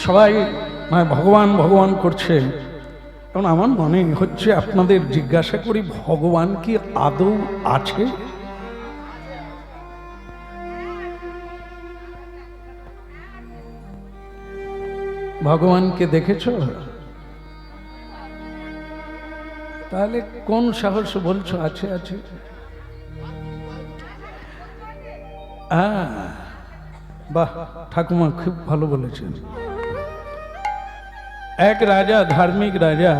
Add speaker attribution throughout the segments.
Speaker 1: সবাই মানে ভগবান ভগবান করছে, এখন আমার মনে হচ্ছে আপনাদের জিজ্ঞাসা করি, ভগবান কি আদৌ আছে? ভগবানকে দেখেছ? তাহলে কোন সাহস বলছো আছে আছে? বাহ, ঠাকুমা খুব ভালো বলেছেন। এক রাজা, ধার্মিক রাজা,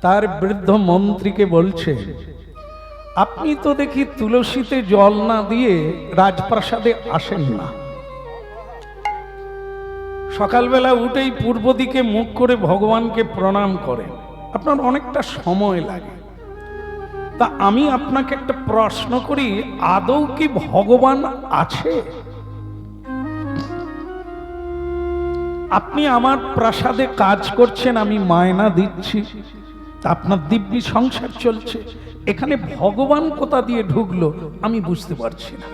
Speaker 1: তার বৃদ্ধ মন্ত্রীকে বলছে, আপনি তো দেখি তুলসীতে জল না দিয়ে রাজপ্রাসাদে আসেন না, সকালবেলা উঠেই পূর্ব দিকে মুখ করে ভগবানকে প্রণাম করেন, আপনার অনেকটা সময় লাগে। তা আমি আপনাকে একটা প্রশ্ন করি, আদৌ কি ভগবান আছে? আপনি আমার প্রাসাদে কাজ করছেন, আমি মায়না দিচ্ছি, আপনার দিব্যি সংসার চলছে, এখানে ভগবান কোথা দিয়ে ঢুকলো আমি বুঝতে পারছি না।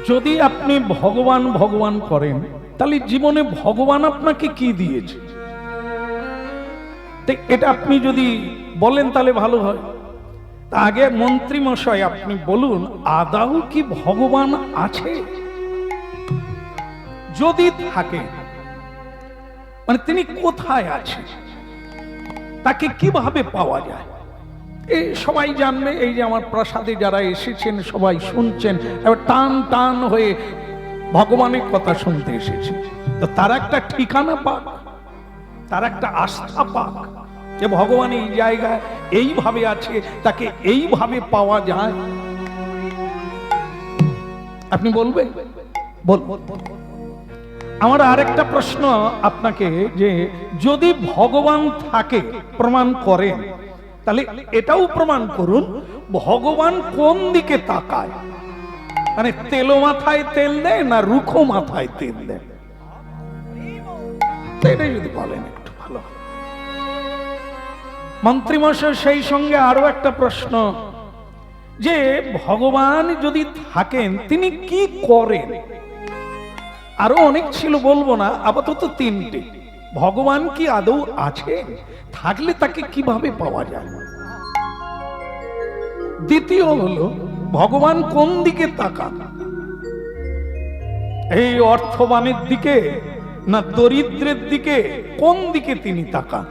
Speaker 1: যদি আপনি ভগবান ভগবান করেন, তাহলে জীবনে ভগবান আপনাকে কি দিয়েছে এটা আপনি যদি বলেন তাহলে ভালো হয়। আগে মন্ত্রী মশাই আপনি বলুন, আদৌ কি ভগবান আছে? যদি থাকে মানে তিনি কোথায় আছে, তাকে কিভাবে পাওয়া যায়? এই সবাই জানবে, এই যে আমার প্রাসাদে যারা এসেছেন সবাই শুনছেন, এবার টান টান হয়ে ভগবানের কথা শুনতে এসেছে, তো তার একটা ঠিকানা পাক, তার একটা আস্থা পাক যে ভগবান এই জায়গায় এইভাবে আছে, তাকে এইভাবে পাওয়া যায়। আপনি বলবেন? আমার আরেকটা প্রশ্ন আপনাকে, যে যদি ভগবান থাকে প্রমাণ করেন, তাহলে এটাও প্রমাণ করুন ভগবান কোন দিকে তাকায়, মানে তেলো মাথায় তেল দেয় না রুখো মাথায় তেল দেয়, এটাই যদি বলেন একটু ভালো। মন্ত্রীমশাই সেই সঙ্গে আরো একটা প্রশ্ন, যে ভগবান যদি থাকেন তিনি কি করেন? আরো অনেক ছিল, বলবো না, আপাতত তিনটে। ভগবান কি আদৌ আছে? থাকলে তাকে কিভাবে পাওয়া যায়? দ্বিতীয় হলো, ভগবান কোন দিকে তাকান? এই অর্থবানের দিকে না দরিদ্রের দিকে? কোন দিকে তিনি তাকান?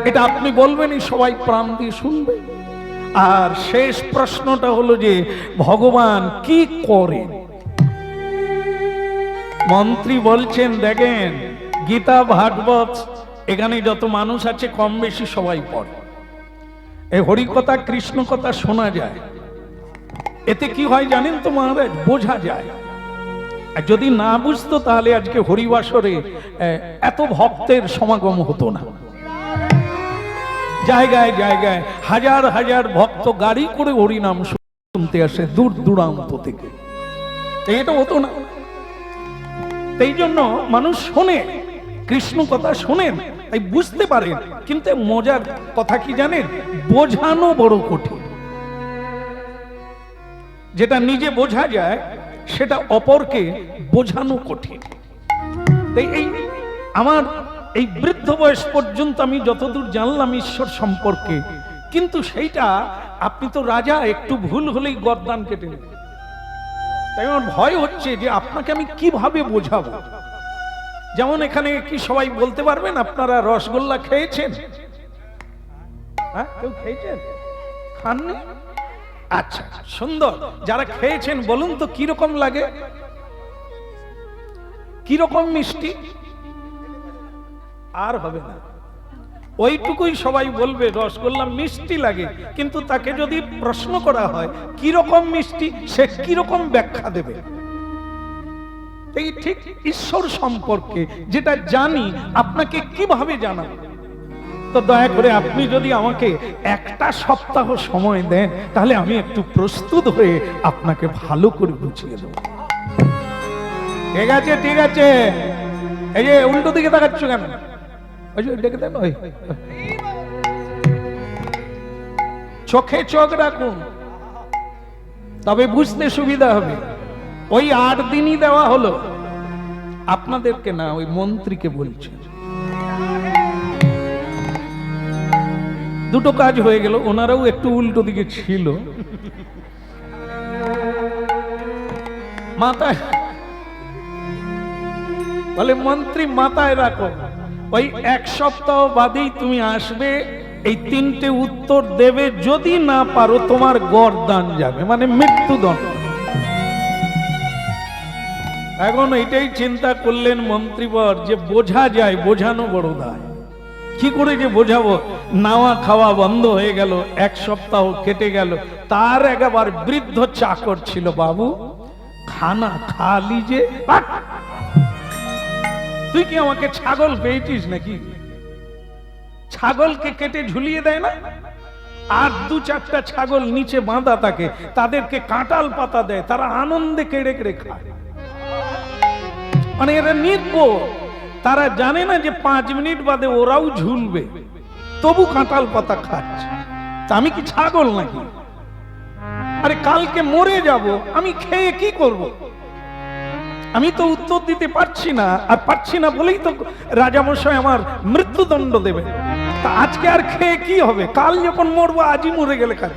Speaker 1: এটা আপনি বলবেনই, সবাই প্রাণ দিয়ে শুনবে। আর শেষ প্রশ্নটা হলো যে ভগবান কি করেন? মন্ত্রী বলছেন, দেখেন গীতা ভাগবত এখানে যত মানুষ আছে কম বেশি সবাই পড়ে, এই হরিকথা কৃষ্ণ কথা শোনা যায়, এতে কি হয় জানেন তো মহারাজ? বোঝা যায়। আর যদি না বুঝতো তাহলে আজকে হরিবাসরে এত ভক্তের সমাগম হতো না। জায়গায় জায়গায় হাজার হাজার ভক্ত গাড়ি করে হরিনাম শুনতে আসে দূর দূরান্ত থেকে, এটা হতো না। এই জন্য মানুষ শোনে, কৃষ্ণ কথা শোনেন, তাই বুঝতে পারেন, কিন্তু মজার কথা কি জানেন? বোঝানো বড় কঠিন। যেটা নিজে বোঝা যায় সেটা অপরকে বোঝানো কঠিন। তাই এই আমার এই বৃদ্ধ বয়স পর্যন্ত আমি যতদূর জানলাম ঈশ্বর সম্পর্কে, কিন্তু সেইটা আপনি তো রাজা, একটু ভুল হলেই গর্দান কেটে নেবেন। তাই আমার ভয় হচ্ছে যে আপনাকে আমি কিভাবে বোঝাবো। যেমন এখানে কি সবাই বলতে পারবেন আপনারা রসগোল্লা খেয়েছেন? হ্যাঁ, কেউ খেয়েছেন? খাননি? আচ্ছা, সুন্দর। যারা খেয়েছেন বলুন তো কিরকম লাগে, কিরকম মিষ্টি? আর হবে না, ওইটুকুই সবাই বলবে রসগোল্লা মিষ্টি লাগে। কিন্তু তাকে যদি প্রশ্ন করা হয় কিরকম মিষ্টি, সে কিরকম ব্যাখ্যা দেবে? এই ঠিক ঈশ্বর সম্পর্কে যেটা জানি আপনাকে কিভাবে জানাবো? তো দয়া করে আপনি যদি আমাকে একটা সপ্তাহ সময় দেন, তাহলে আমি একটু প্রস্তুত হয়ে আপনাকে ভালো করে বুঝিয়ে দেব। ঠিক আছে, ঠিক আছে। এই যে উল্টো দিকে তাকাচ্ছ কেন? ওই যে ডেকে দেন, ওই চোখে চোখ রাখুন, তবে বুঝতে সুবিধা হবে। ওই 8 দিনই দেওয়া হলো, আপনাদেরকে না, ওই মন্ত্রীকে বলছেন। দুটো কাজ হয়ে গেল, ওনারাও একটু উল্টো দিকে ছিল। মাথায় বলে, মন্ত্রী মাথায় রাখো, ওই 1 সপ্তাহ বাদেই তুমি আসবে, এই 3টে উত্তর দেবে, যদি না পারো তোমার গর্দান যাবে, মানে মৃত্যুদণ্ড। এখন এটাই চিন্তা করলেন মন্ত্রীবর, যে বোঝা যায়, বোঝানো বড় দায়। কি করে যে বোঝাবো? নাওয়া খাওয়া বন্ধ হয়ে গেল, 1 সপ্তাহ কেটে গেল। তার একবার বৃদ্ধ চাকর ছিল, বাবু খানা খা লিজে। তুই কি আমাকে ছাগল পেয়েছিস নাকি? ছাগলকে কেটে ঝুলিয়ে দেয় না? আর 2-4টা ছাগল নিচে বাঁধা থাকে, তাদেরকে কাঁঠাল পাতা দেয়, তারা আনন্দে কেড়ে কেড়ে খায়। মানে এরা নির্বোধ, তারা জানে না যে 5 মিনিট বাদে ওরাও ঝুলবে, তবু কাঁঠাল পাতা খাচ্ছে। তা আমি কি ছাগল নাকি? আরে কালকে মরে যাব, আমি খেয়ে কি করব? আমি তো উত্তর দিতে পারছি না, আর পারছি না বলেই তো রাজামশাই আমার মৃত্যুদণ্ড দেবে। তা আজকে আর খেয়ে কি হবে? কাল যখন মরবো, আজই মরে গেলে কাজ।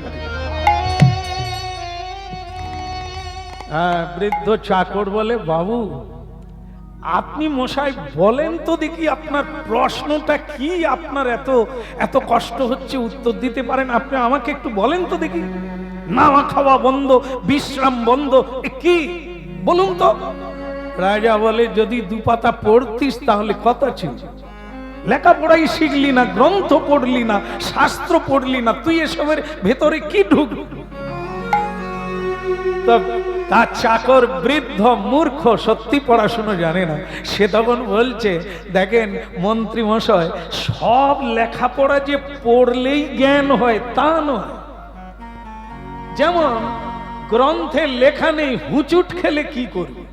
Speaker 1: বৃদ্ধ চাকর বলে, বাবু আপনি মশাই বলেন তো দেখি, আপনার প্রশ্নটা কি? আপনার এত এত কষ্ট হচ্ছে, উত্তর দিতে পারেন, আপনি আমাকে একটু বলেন তো দেখি। নাওয়া খাওয়া বন্ধ, বিশ্রাম বন্ধ, কি বলুন তো? রাজা বলে, যদি 2 পাতা পড়তিস তাহলে কথা ছিল। লেখাপড়াই শিখলি না, গ্রন্থ পড়লি না, শাস্ত্র পড়লি না, তুই এসবের ভেতরে কি ঢুকলি? তার চাকর বৃদ্ধ মূর্খ, সত্যি পড়াশোনা জানে না। সে তখন বলছে, দেখেন মন্ত্রী মশাই, সব লেখাপড়া যে পড়লেই জ্ঞান হয় তা নয়। যেমন গ্রন্থে লেখা নেই হুচুট খেলে কি করবে,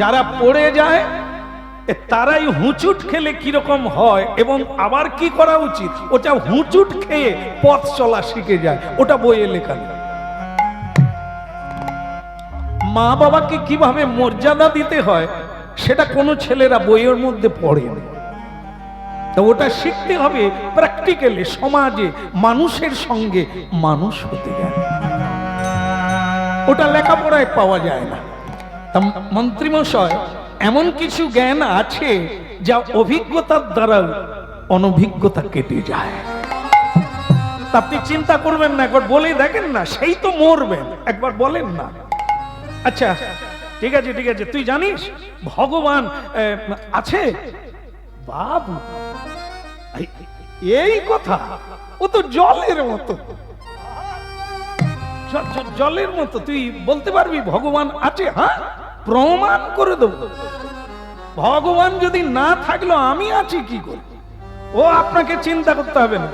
Speaker 1: যারা পড়ে যায় তারাই হুচুট খেলে কিরকম হয় এবং আবার কি করা উচিত, ওটা হুচুট খেয়ে পথ চলা শিখে যায়, ওটা বইয়ে লেখা নেই। মা বাবাকে কিভাবে মর্যাদা দিতে হয় সেটা কোনো ছেলেরা বইয়ের মধ্যে পড়ে না। তো ওটা শিখতে হবে প্র্যাকটিক্যালি, সমাজে মানুষের সঙ্গে মানুষ হতে গেলে। ওটা লেখাপড়ায় পাওয়া যায় না। তা মন্ত্রীমশাই, এমন কিছু জ্ঞান আছে যা অভিজ্ঞতার দ্বারা অনভিজ্ঞতা কেটে যায়। আপনি চিন্তা করবেন না, একবার বলে দেখেন না, সেই তো মরবেন, একবার বলেন না। আচ্ছা ঠিক আছে ঠিক আছে, তুই জানিস ভগবান আছে? বাবু এই কথা, ও তো জলের মতো, জলের মতো। তুই বলতে পারবি ভগবান আছে? হ্যাঁ, প্রমাণ করে দেব। ভগবান যদি না থাকলো আমি আছি কি করে? ও আপনাকে চিন্তা করতে হবে না।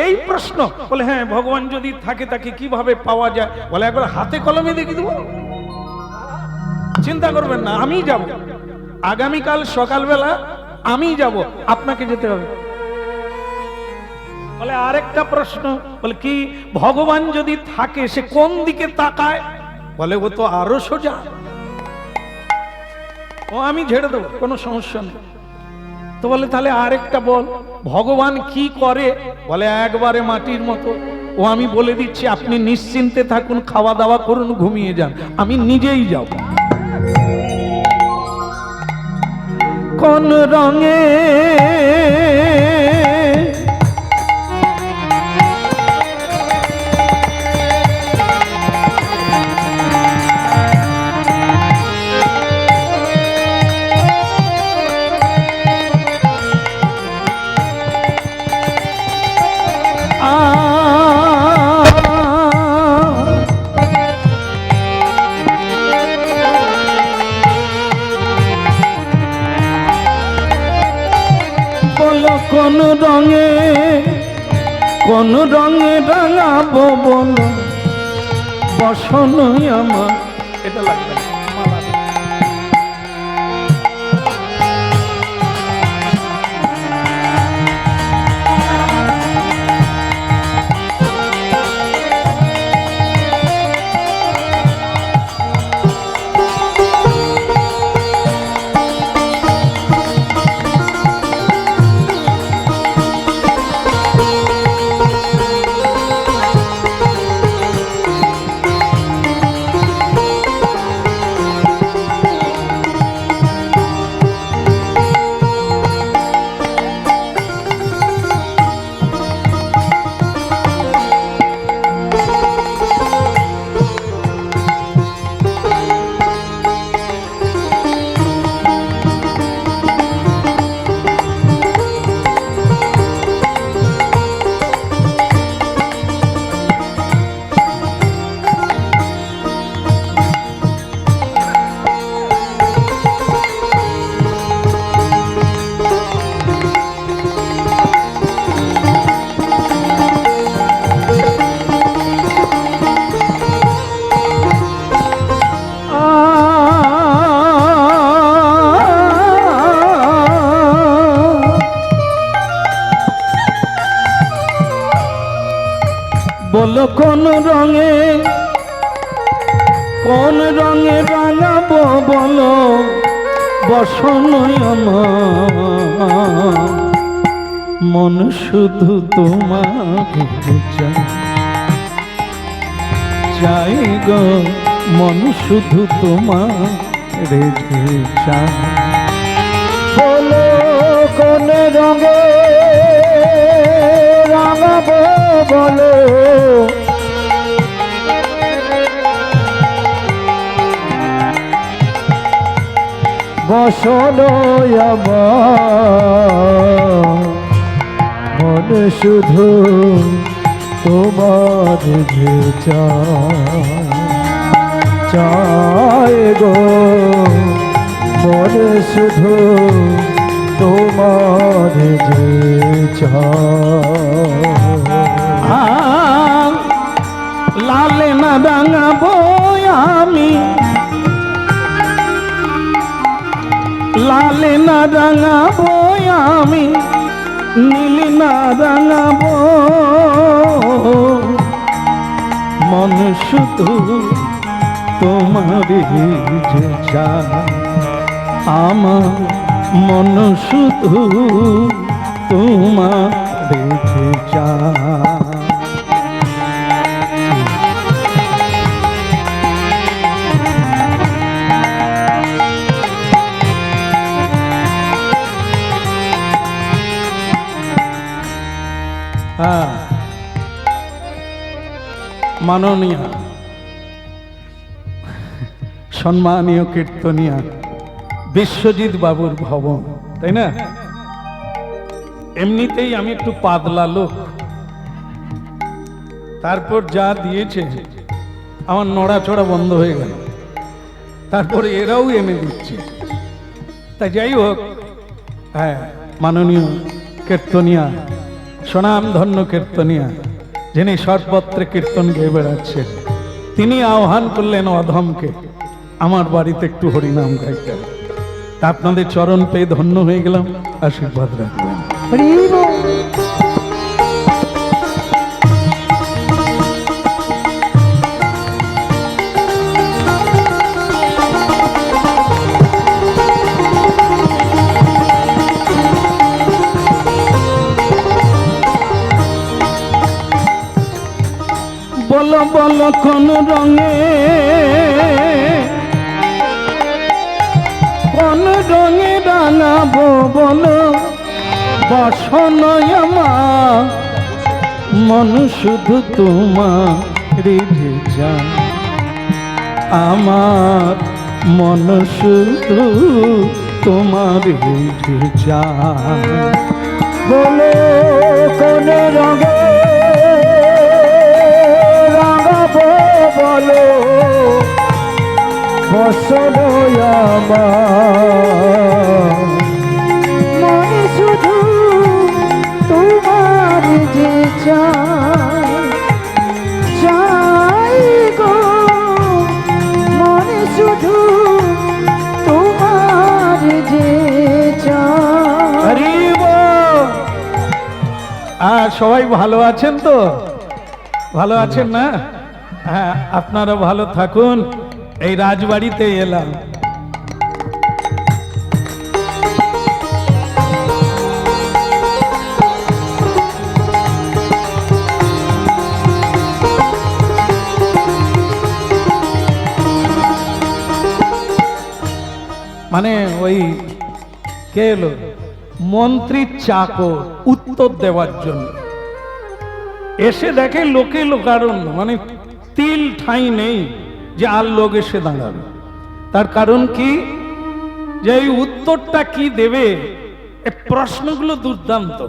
Speaker 1: এই প্রশ্ন বলে, হ্যাঁ ভগবান যদি থাকে তাকে কিভাবে পাওয়া যায়? বলে, একবার হাতে কলমে দেখি দেবো, চিন্তা করবেন না, আমি যাব আগামীকাল সকালবেলা, আমি যাব, আপনাকে যেতে হবে। বলে, আরেকটা প্রশ্ন, বলে কি, ভগবান যদি থাকে সে কোন দিকে তাকায়? বলে, ও তো আরো সোজা। ও আমি ঝেড়ে দেবো, কোনো সমস্যা নেই। তো বলে, তাহলে আরেকটা বল, ভগবান কি করে? বলে, একবারে মাটির মতো। ও আমি বলে দিচ্ছি, আপনি নিশ্চিন্তে থাকুন, খাওয়া দাওয়া করুন, ঘুমিয়ে যান, আমি নিজেই যাব। কোন রঙে কোন রঙে রাঙাবো বল বসন আমার। এটা লাগবে না। রঙে রাঙাবো বলো বসন আমার মন শুধু তোমাকে চাই গো মন শুধু তোমার রেখে চাই
Speaker 2: বলো কোন রঙে রাঙাবো বলো বসন আমার মন শুধু তোমার যে চাই গো মন শুধু তোমার যে
Speaker 1: লালে না রাঙাবো আমি লালে না রাঙাবো আমি নীল না রাঙাবো মন শুধু তোমারই যে চায় আমার মন শুধু তোমার যে চায় মাননীয় সম্মানীয় কীর্তনিয়া বিশ্বজিৎ বাবুর ভবন, তাই না? এমনিতেই আমি একটু পাতলা লোক, তারপর যা দিয়েছে আমার নড়াচড়া বন্ধ হয়ে গেল, তারপরে এরাও এনে দিচ্ছে। তাই যাই হোক, হ্যাঁ, মাননীয় কীর্তনিয়া, স্বনাম ধন্য কীর্তনিয়া, যিনি সর্বত্রে কীর্তন গেয়ে বেড়াচ্ছেন, তিনি আহ্বান করলেন অধমকে আমার বাড়িতে একটু হরিনাম গাইতে। তা আপনাদের চরণ পেয়ে ধন্য হয়ে গেলাম, আশীর্বাদ রাখবেন। বলো বলো কোন রঙে রাঙাবো বলো বসন আমার মন শুধু তোমার রেখে যায় আমার মন শুধু তোমার রেখে যায়
Speaker 2: বলো কোন রঙে রাঙাবো বলো বসন আমার মন শুধু তোমার যে চাই গো মন শুধু তোমার যে চাই।
Speaker 1: আর সবাই ভালো আছেন তো? ভালো আছেন না? হ্যাঁ, আপনারা ভালো থাকুন। এই রাজবাড়িতে এলাম, মানে ওই কে এলো মন্ত্রীর চাকর উত্তর দেওয়ার জন্য এসে দেখে লোকে লোকারণ্য, মানে তিল ঠাঁই নেই যে আর লোক এসে দাঁড়াবে। তার কারণ কি, যে এই উত্তরটা কি দেবে, এই প্রশ্নগুলো দুর্দান্ত,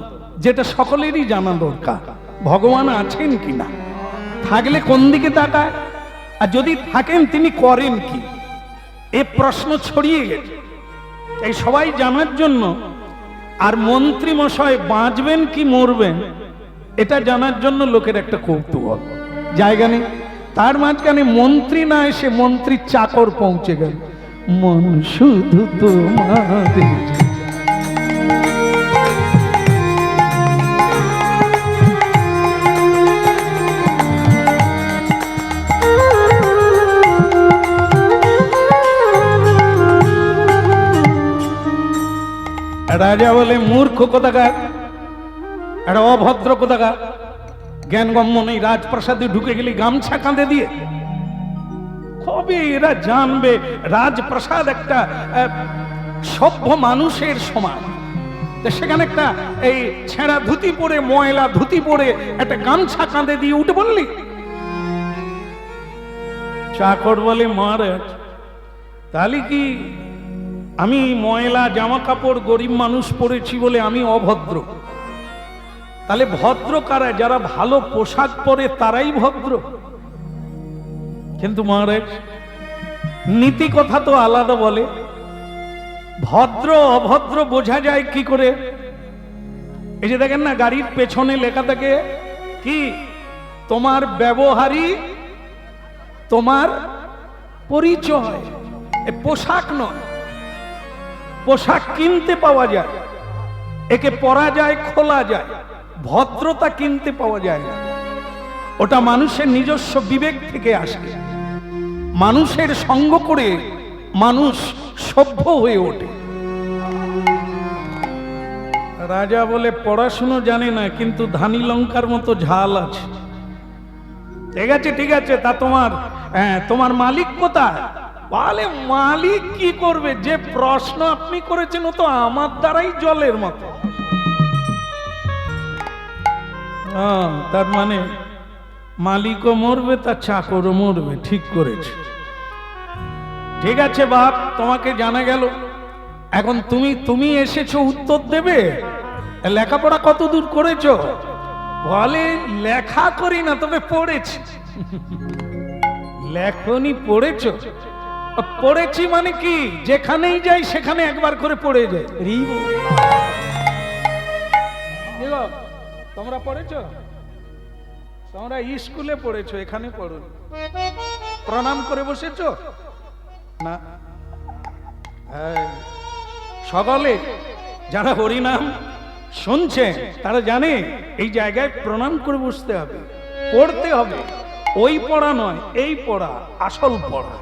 Speaker 1: যেটা সকলেরই জানা দরকার। ভগবান আছেন কিনা, থাকলে কোন দিকে তাকায়, আর যদি থাকেন তিনি করেন কি, এ প্রশ্ন ছড়িয়ে গেছে। এই সবাই জানার জন্য, আর মন্ত্রী মশাই বাঁচবেন কি মরবেন এটা জানার জন্য লোকের একটা কৌতূহল, জায়গা নেই। তার মাঝখানে মন্ত্রী না এসে মন্ত্রীর চাকর পৌঁছে গেল, মন শুধু তোমাদের রাজা বলে, মূর্খ কোথাকার, একটা অভদ্র কোথাকার, জ্ঞানগম্য নেই, রাজপ্রাসাদে ঢুকে গেলি গামছা কাঁধে দিয়ে। কবে এরা জানবে রাজপ্রাসাদ একটা সভ্য মানুষের সমান? সেখানে একটা এই ছেঁড়া ধুতি পরে, ময়লা ধুতি পরে একটা গামছা কাঁধে দিয়ে উঠে বললি? চাকর বলে, মহারাজ তাহলে কি আমি ময়লা জামা কাপড় গরিব মানুষ পরেছি বলে আমি অভদ্র? তাহলে ভদ্র কারা? যারা ভালো পোশাক পরে তারাই ভদ্র। কিন্তু মহারাজ নীতি কথা তো আলাদা বলে। ভদ্র অভদ্র বোঝা যায় কি করে? এই যে দেখেন না, গাড়ির পেছনে লেখা থাকে কি, তোমার ব্যবহারই তোমার পরিচয়। পোশাক নয়, পোশাক কিনতে পাওয়া যায়, একে পরা যায়, খোলা যায়। ভদ্রতা কিনতে পাওয়া যায় না, ওটা মানুষের নিজস্ব বিবেক থেকে আসে। মানুষের সঙ্গ করে মানুষ সভ্য হয়ে ওঠে। রাজা বলে, পড়াশুনো জানে না কিন্তু ধানি লঙ্কার মতো ঝাল আছে। ঠিক আছে ঠিক আছে, তা তোমার মালিক কোথায়? বলে, মালিক কি করবে? যে প্রশ্ন আপনি করেছেন ও তো আমার দ্বারাই জলের মতো। তার মানে মালিকও মরবে, তার চাকরও মরবে। ঠিক করেছে। ঠিক আছে বাপ, তোমাকে জানা গেল। এখন তুমি এসেছো উত্তর দেবে। লেখাপড়া কত দূর করেছো? বলে, লেখা করি না, তবে পড়েছি। লেখনি, পড়েছো? পড়েছি মানে কি? যেখানেই যাই সেখানে একবার করে পড়ে যায়। তোমরা পড়েছো? তোমরা স্কুলে পড়েছো, এখানে পড়ো। প্রণাম করে বসেছো না? সকলে যারা হরিনাম শুনছে তারা জানে এই জায়গায় প্রণাম করে বসতে হবে, পড়তে হবে। ওই পড়া নয়, এই পড়া আসল পড়া,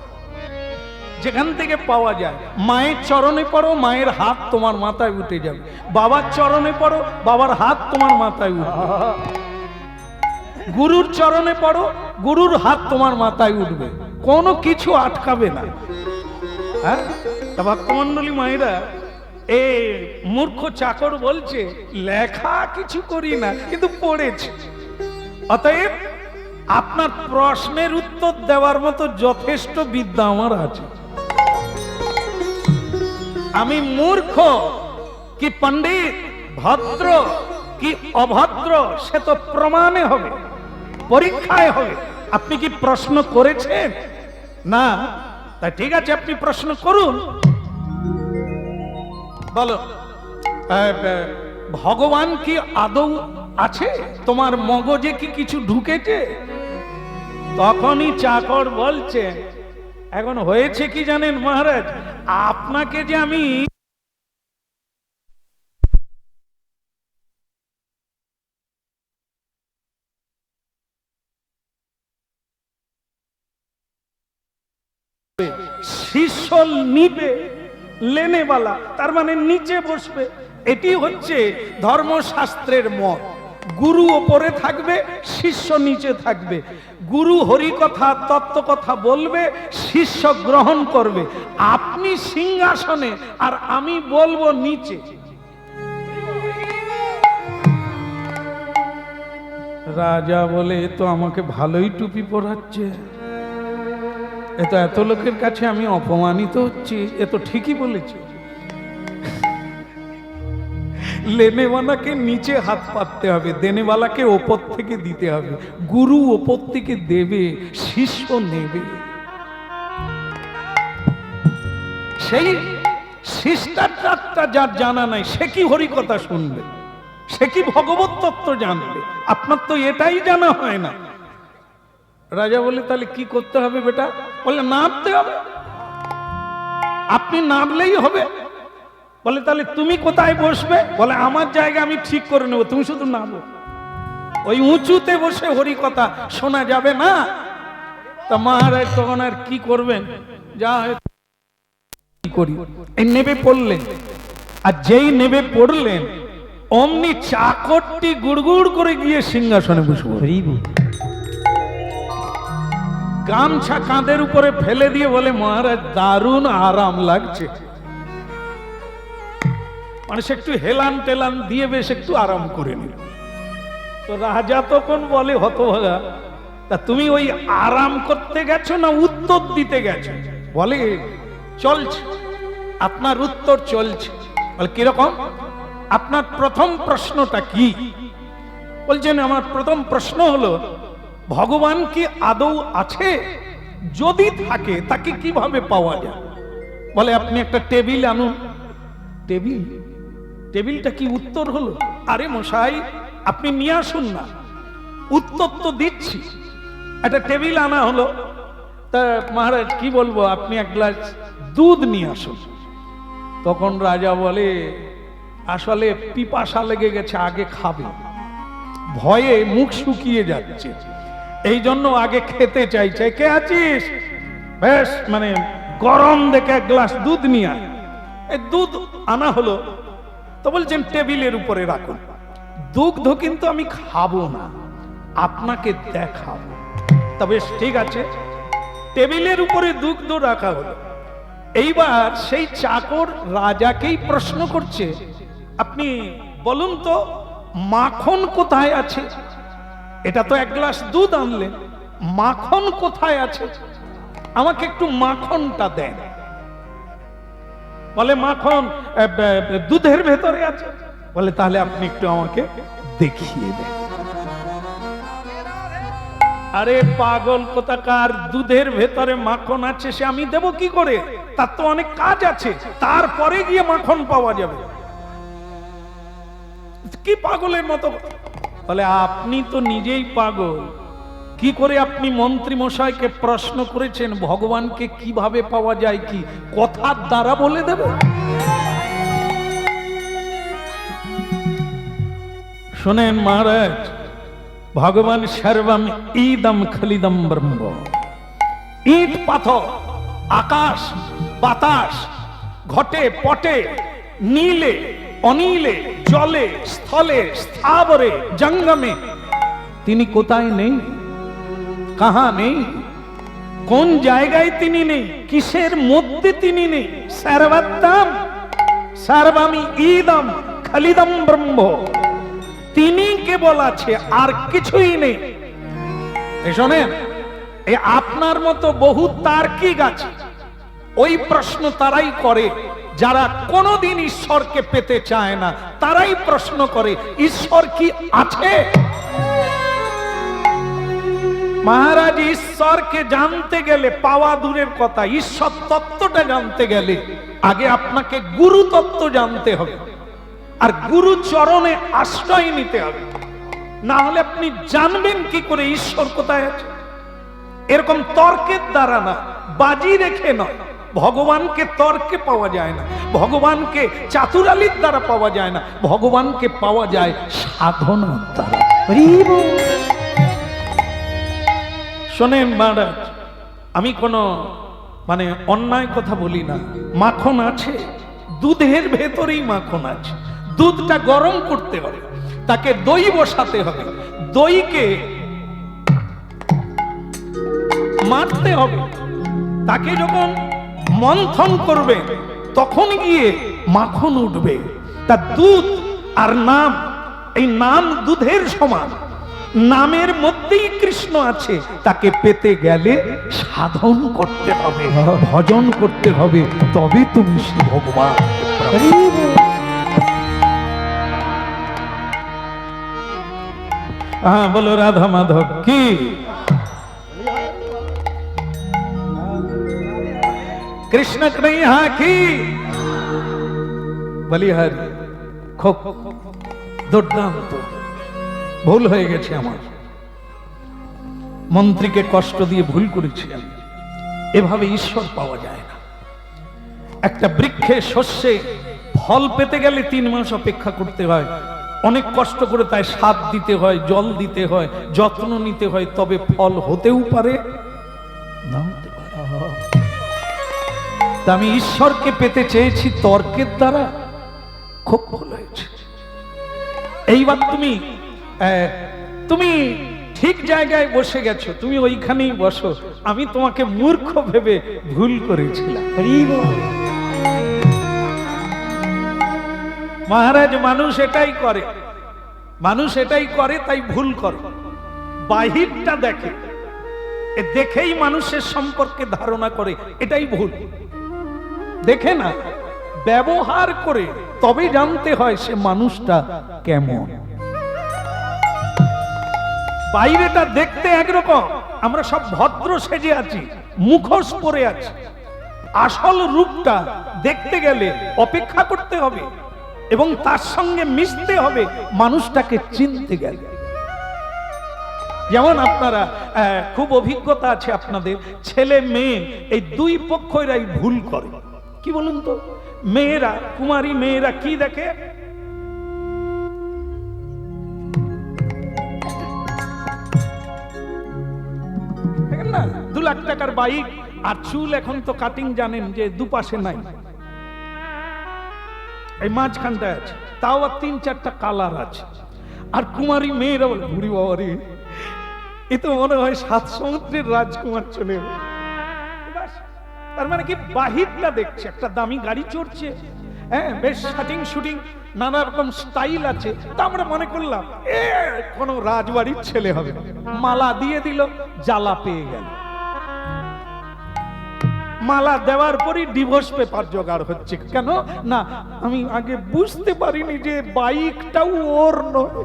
Speaker 1: যেখান থেকে পাওয়া যায়। মায়ের চরণে পড়ো, মায়ের হাত তোমার মাথায় উঠে যাবে। বাবার চরণে পড়ো, বাবার হাত তোমার মাথায় উঠবে। গুরুর চরণে পড়ো, গুরুর হাত তোমার মাথায় উঠবে, কোনো কিছু আটকাবে না। হ্যাঁ, ভক্তমন্ডলী মায়েরা, এ মূর্খ চাকর বলছে, লেখা কিছু করি না কিন্তু পড়েছি। অতএব আপনার প্রশ্নের উত্তর দেওয়ার মতো যথেষ্ট বিদ্যা আমার আছে। আমি মূর্খ কি পণ্ডিত, ভদ্র কি অভদ্র, সে তো প্রমাণে হবে, পরীক্ষায় হবে। আপনি কি প্রশ্ন করেছেন? না। তা ঠিক আছে, আপনি প্রশ্ন করুন। বলো, ভগবান কি আদৌ আছে? তোমার মগজে কি কিছু ঢুকেছে? তখনই চাকর বলছে, এখন হয়েছে কি জানেন মহারাজ, আপনাকে যে আমি শিষ্য নিবে, লেনেওয়ালা, তার মানে নিচে বসবে। এটি হচ্ছে ধর্মশাস্ত্রের মত। গুরু ওপরে থাকবে, শিষ্য নিচে থাকবে। গুরু হরিকথা তত্ত্বকথা বলবে, শিষ্য গ্রহণ করবে। আপনি সিংহাসনে আর আমি বলবো নিচে। রাজা বলে, এ তো আমাকে ভালোই টুপি পরাচ্ছে, এত লোকের কাছে আমি অপমানিত হচ্ছি, এ তো ঠিকই বলেছে। লেনেওয়ালাকে নিচে হাত পাততে হবে, দেনেওয়ালাকে ওপর থেকে দিতে হবে। গুরু ওপর থেকে দেবে, শিষ্য নেবে। সেই শিষ্টাচারটা যার জানা নাই, সে কি হরিকথা শুনবে? সে কি ভগবত তত্ত্ব জানবে? আপনার তো এটাই জানা হয় না। রাজা বলে, তাহলে কি করতে হবে বেটা? বলে, নামতে হবে। আপনি নামলেই হবে। বলে, তাহলে তুমি কোথায় বসবে? বলে, আমার জায়গা আমি ঠিক করে নেবো, তুমি শুধু নামো। ওই উঁচুতে বসে হরি কথা শোনা যাবে না। তা মহারাজ তখন আর কি করবেন, যা হয় করি, এই নেবে পড়লেন। আর যেই নেবে পড়লেন অমনি চাকরটি গুড়গুড় করে গিয়ে সিংহাসনে বসে পড়ল। গামছা কাঁধের উপরে ফেলে দিয়ে বলে, মহারাজ দারুণ আরাম লাগছে। মানুষ একটু হেলান টেলান দিয়ে বেশ একটু আরাম করে নিল। তো রাজা তখন বলে, হতভাগা, তা তুমি ওই আরাম করতে গেছো না উত্তর দিতে গেছো? বলে, চলছে, আপনার উত্তর চলছে। বলে, কিরকম? আপনার প্রথম প্রশ্নটা কি? বলছেন, আমার প্রথম প্রশ্ন হলো, ভগবান কি আদৌ আছে? যদি থাকে তাকে কিভাবে পাওয়া যায়? বলে, আপনি একটা টেবিল আনুন। টেবিল? টেবিলটা কি উত্তর হলো? আরে মশাই, আপনি নিয়ে আসুন না, উত্তর তো দিচ্ছি। একটা টেবিল আনা হলো। তা মহারাজ কি বলবো, আপনি এক গ্লাস দুধ নিয়ে আসুন। তখন রাজা বলে, আসলে পিপাসা লেগে গেছে, আগে খাবে, ভয়ে মুখ শুকিয়ে যাচ্ছে, এই জন্য আগে খেতে চাইছে। কে আছিস? বেশ, মানে গরম দেখে এক গ্লাস দুধ নিয়ে আয়। এই দুধ আনা হলো। তো বলছেন, টেবিলের উপরে রাখুন। দুগ্ধ কিন্তু আমি খাবো না, আপনাকে দেখাবো। তবে ঠিক আছে, টেবিলের উপরে দুগ্ধ রাখা হলো। এইবার সেই চাকর রাজাকেই প্রশ্ন করছে, আপনি বলুন তো মাখন কোথায় আছে? এটা তো এক গ্লাস দুধ আনলেন, মাখন কোথায় আছে? আমাকে একটু মাখনটা দেন। বলে, মাখন দুধের ভেতরে আছে। বলে, তাহলে আপনি একটু আমাকে দেখিয়ে দেন। আরে পাগল কোথাকার, দুধের ভেতরে মাখন আছে সে আমি দেব কি করে? তার তো অনেক কাজ আছে, তারপরে গিয়ে মাখন পাওয়া যাবে। কি পাগলের মতো? বলে, আপনি তো নিজেই পাগল। কি করে আপনি মন্ত্রী মশাইকে প্রশ্ন করেছেন ভগবানকে কিভাবে পাওয়া যায়? কি কথার দ্বারা বলে দেব? শোনেন মহারাজ, ভগবান সর্বম ইদম খলিদম ব্রহ্ম। ইট পাথর, আকাশ বাতাস, ঘটে পটে, নীলে অনীলে, জলে স্থলে স্থাবরে জঙ্গমে, তিনি কোথায় নেই? কাহা নেই? কোন জায়গায় তিনি নেই? কিসের মধ্যে তিনি নেই? সর্বত্তম সর্বমি ইদম খলিদম ব্রহ্ম, তিনি কেবল আছে, আর কিছুই নেই। শোনেন, এই আপনার মতো বহু তার্কিক আছে, ওই প্রশ্ন তারাই করে যারা কোনোদিন ঈশ্বরকে পেতে চায় না। তারাই প্রশ্ন করে, ঈশ্বর কি আছে? মহারাজ, ঈশ্বরকে জানতে গেলে, পাওয়া দূরের কথা, ঈশ্বর তত্ত্বটা জানতে গেলে আগে আপনাকে গুরু তত্ত্ব জানতে হবে, আর গুরু চরণে আশ্রয় নিতে হবে। না হলে আপনি জানবেন কি করে ঈশ্বর কোথায় আছে? এরকম তর্কের দ্বারা না, বাজি রেখে নয়। ভগবানকে তর্কে পাওয়া যায় না, ভগবানকে চাতুরালির দ্বারা পাওয়া যায় না, ভগবানকে পাওয়া যায় সাধনার দ্বারা। শোনেন মহারাজ, আমি কোনো মানে অন্যায় কথা বলি না। মাখন আছে, দুধের ভেতরেই মাখন আছে। দুধটা গরম করতে হবে, তাকে দই বসাতে হবে, দইকে মারতে হবে, তাকে যখন মন্থন করবে তখন গিয়ে মাখন উঠবে। তা দুধ আর নাম, এই নাম দুধের সমান, নামের মধ্যেই কৃষ্ণ আছে। তাকে পেতে গেলে সাধন করতে হবে, ভজন করতে হবে, তবে তুমি শ্রী ভগবান। হ্যাঁ, বলো রাধা মাধব কি? কৃষ্ণ কৃষ্ণ কি বলিহারি। খুব দুর্দান্ত ভুল হয়ে গেছে আমার, মন্ত্রীকে কষ্ট দিয়ে ভুল করেছি আমি। এভাবে ঈশ্বর পাওয়া যায় না। একটা বৃক্ষে শস্যে ফল পেতে গেলে 3 মাস অপেক্ষা করতে হয়, অনেক কষ্ট করে তাই সার দিতে হয়, জল দিতে হয়, যত্ন নিতে হয়, তবে ফল হতেও পারে না হতে পারে। তা আমি ঈশ্বরকে পেতে চেয়েছি তর্কের দ্বারা, খুব ভুল হয়েছে। এইবার তুমি তুমি ঠিক জায়গায় বসে গেছো, তুমি ওইখানেই বসো। আমি তোমাকে মূর্খ ভেবে ভুল করেছিলাম। মহারাজ, মানুষ এটাই করে, মানুষ এটাই করে, তাই ভুল করে। বাহিরটা দেখে, দেখেই মানুষের সম্পর্কে ধারণা করে, এটাই ভুল। দেখে না, ব্যবহার করে তবে জানতে হয় সে মানুষটা কেমন। বাইরেটা দেখতে একরকম, আমরা সব ভদ্র সেজে আছি, মুখোশ পরে আছি। আসল রূপটা দেখতে গেলে অপেক্ষা করতে হবে এবং তার সঙ্গে মিশতে হবে মানুষটাকে চিনতে গেলে। যেমন আপনারা খুব অভিজ্ঞতা আছে আপনাদের, ছেলে মেয়ে এই দুই পক্ষরাই ভুল করে। কি বলুন তো, মেয়েরা, কুমারী মেয়েরা কি দেখে? দেখেন না, 2 লাখ টাকার বাইক আর চুল এখন তো কাটিং জানেন যে দুপাশে নাই, এই মাঝখানটায় আছে, তাও আর 3-4টা কালার আছে। আর কুমারী মেয়েরা বলে, বুড়ি বাবা রে, এ তো মনে হয় 7 সমুদ্রের রাজকুমার চলে এলো। তার মানে কি, বাহিরটা দেখছে, একটা দামি গাড়ি চড়ছে, হ্যাঁ, বেশ শাটিং শুটিং, নানা রকম স্টাইল আছে, তা আমরা মনে করলাম এ কোন রাজবাড়ির ছেলে হবে। মালা দিয়ে দিল, জ্বালা পেয়ে গেল। মালা দেওয়ার পরই ডিভোর্স পেপার জোগাড় হচ্ছে। কেন না, আমি আগে বুঝতে পারিনি যে বাইকটাও ওর নয়।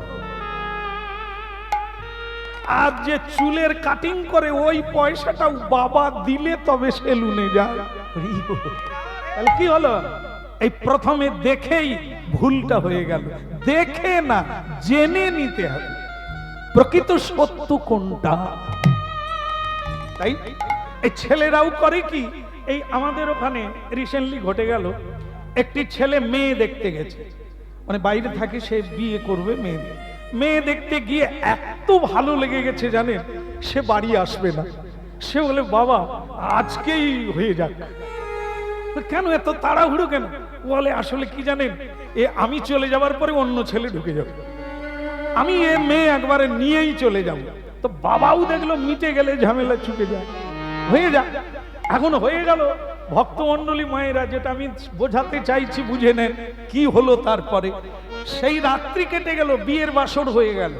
Speaker 1: আর যে চুলের কাটিং করে ওই পয়সাটাও বাবা দিলে তবে সেলুনে যায়। তাহলে কি হলো, এই প্রথমে দেখেই ভুলটা হয়ে গেল। দেখে না, জেনে নিতে হবে প্রকৃত সত্য কোনটা। তাই এই ছেলেরাও করে কি, এই আমাদের ওখানে রিসেন্টলি ঘটে গেল, একটি ছেলে মেয়ে দেখতে গেছে, মানে বাইরে থাকে, সে বিয়ে করবে, মেয়ে দেখতে গিয়ে এত ভালো লেগে গেছে জানেন, সে বাড়ি আসবে না। সে বলে, বাবা আজকেই হয়ে যাক। কেন এত তাড়াহুড়ো কেন? বলে, আসলে কি জানেন, আমি চলে যাবার পরে অন্য ছেলে ঢুকে যাবে, আমি এ মেয়ে একবারে নিয়েই চলে যাব। তো বাবাও দেখলো মিটে গেলে ঝামেলা ছুটে যায়, হয়ে যা। এখন হয়ে গেল। ভক্তমণ্ডলী মায়েরা, যেটা আমি বোঝাতে চাইছি বুঝে নেন কি হলো। তারপরে সেই রাত্রি কেটে গেল, বিয়ের বাসর হয়ে গেল।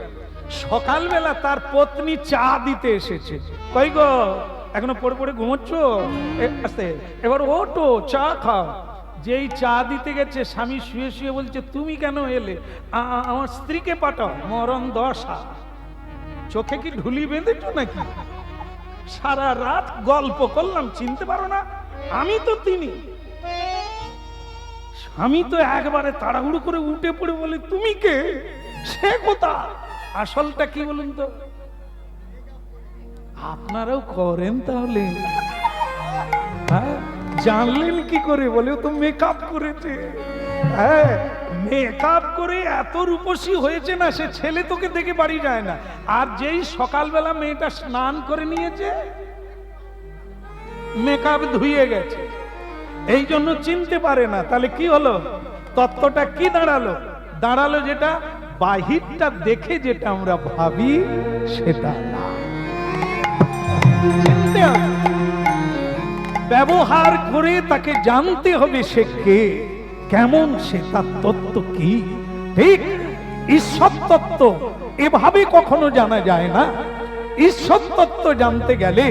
Speaker 1: সকালবেলা তার পত্নী চা দিতে এসেছে। কই গো, এখনো পড়ে পড়ে ঘুমোচ্ছ? আস্তে, এবার ওঠো, চা খাও। যেই চা দিতে গেছে, স্বামী শুয়ে শুয়ে বলছে, তুমি কেন এলে? আমার স্ত্রীকে পাঠাও, মরণ দশা। চোখে কি ঢুলি বেঁধেছো নাকি? সারা রাত গল্প করলাম, চিনতে পারো না? আমি তো তিনি। স্বামী তো একবারে তাড়াহুড়ো করে উঠে পড়ে বলে, তুমি কে? সে কোথা? আসলটা কি বলুন তো? আপনারাও করেন তাহলে? হ্যাঁ, জানলেন কি করে? বলে, তো মেকআপ করেছে। হ্যাঁ, মেকআপ করে এত রূপসী হয়েছে না, সে ছেলে তোকে দেখে বাড়ি যায় না। আর যেই সকালবেলা মেয়েটা স্নান করে নিয়েছে, মেকআপ ধুয়ে গেছে, এই জন্য চিনতে পারে না। তাহলে কি হলো, তত্ত্বটা কি দাঁড়ালো? দাঁড়ালো যেটা বাহিরটা দেখে যেটা আমরা ভাবি সেটা না। চিনতে হবে, ব্যবহার করে তাকে জানতে হবে সে কে, কেমন সে, তার তত্ত্ব কি। ঠিক, ঈশ্বর তত্ত্ব এভাবে কখনো জানা যায় না। ঈশ্বর তত্ত্ব জানতে গেলে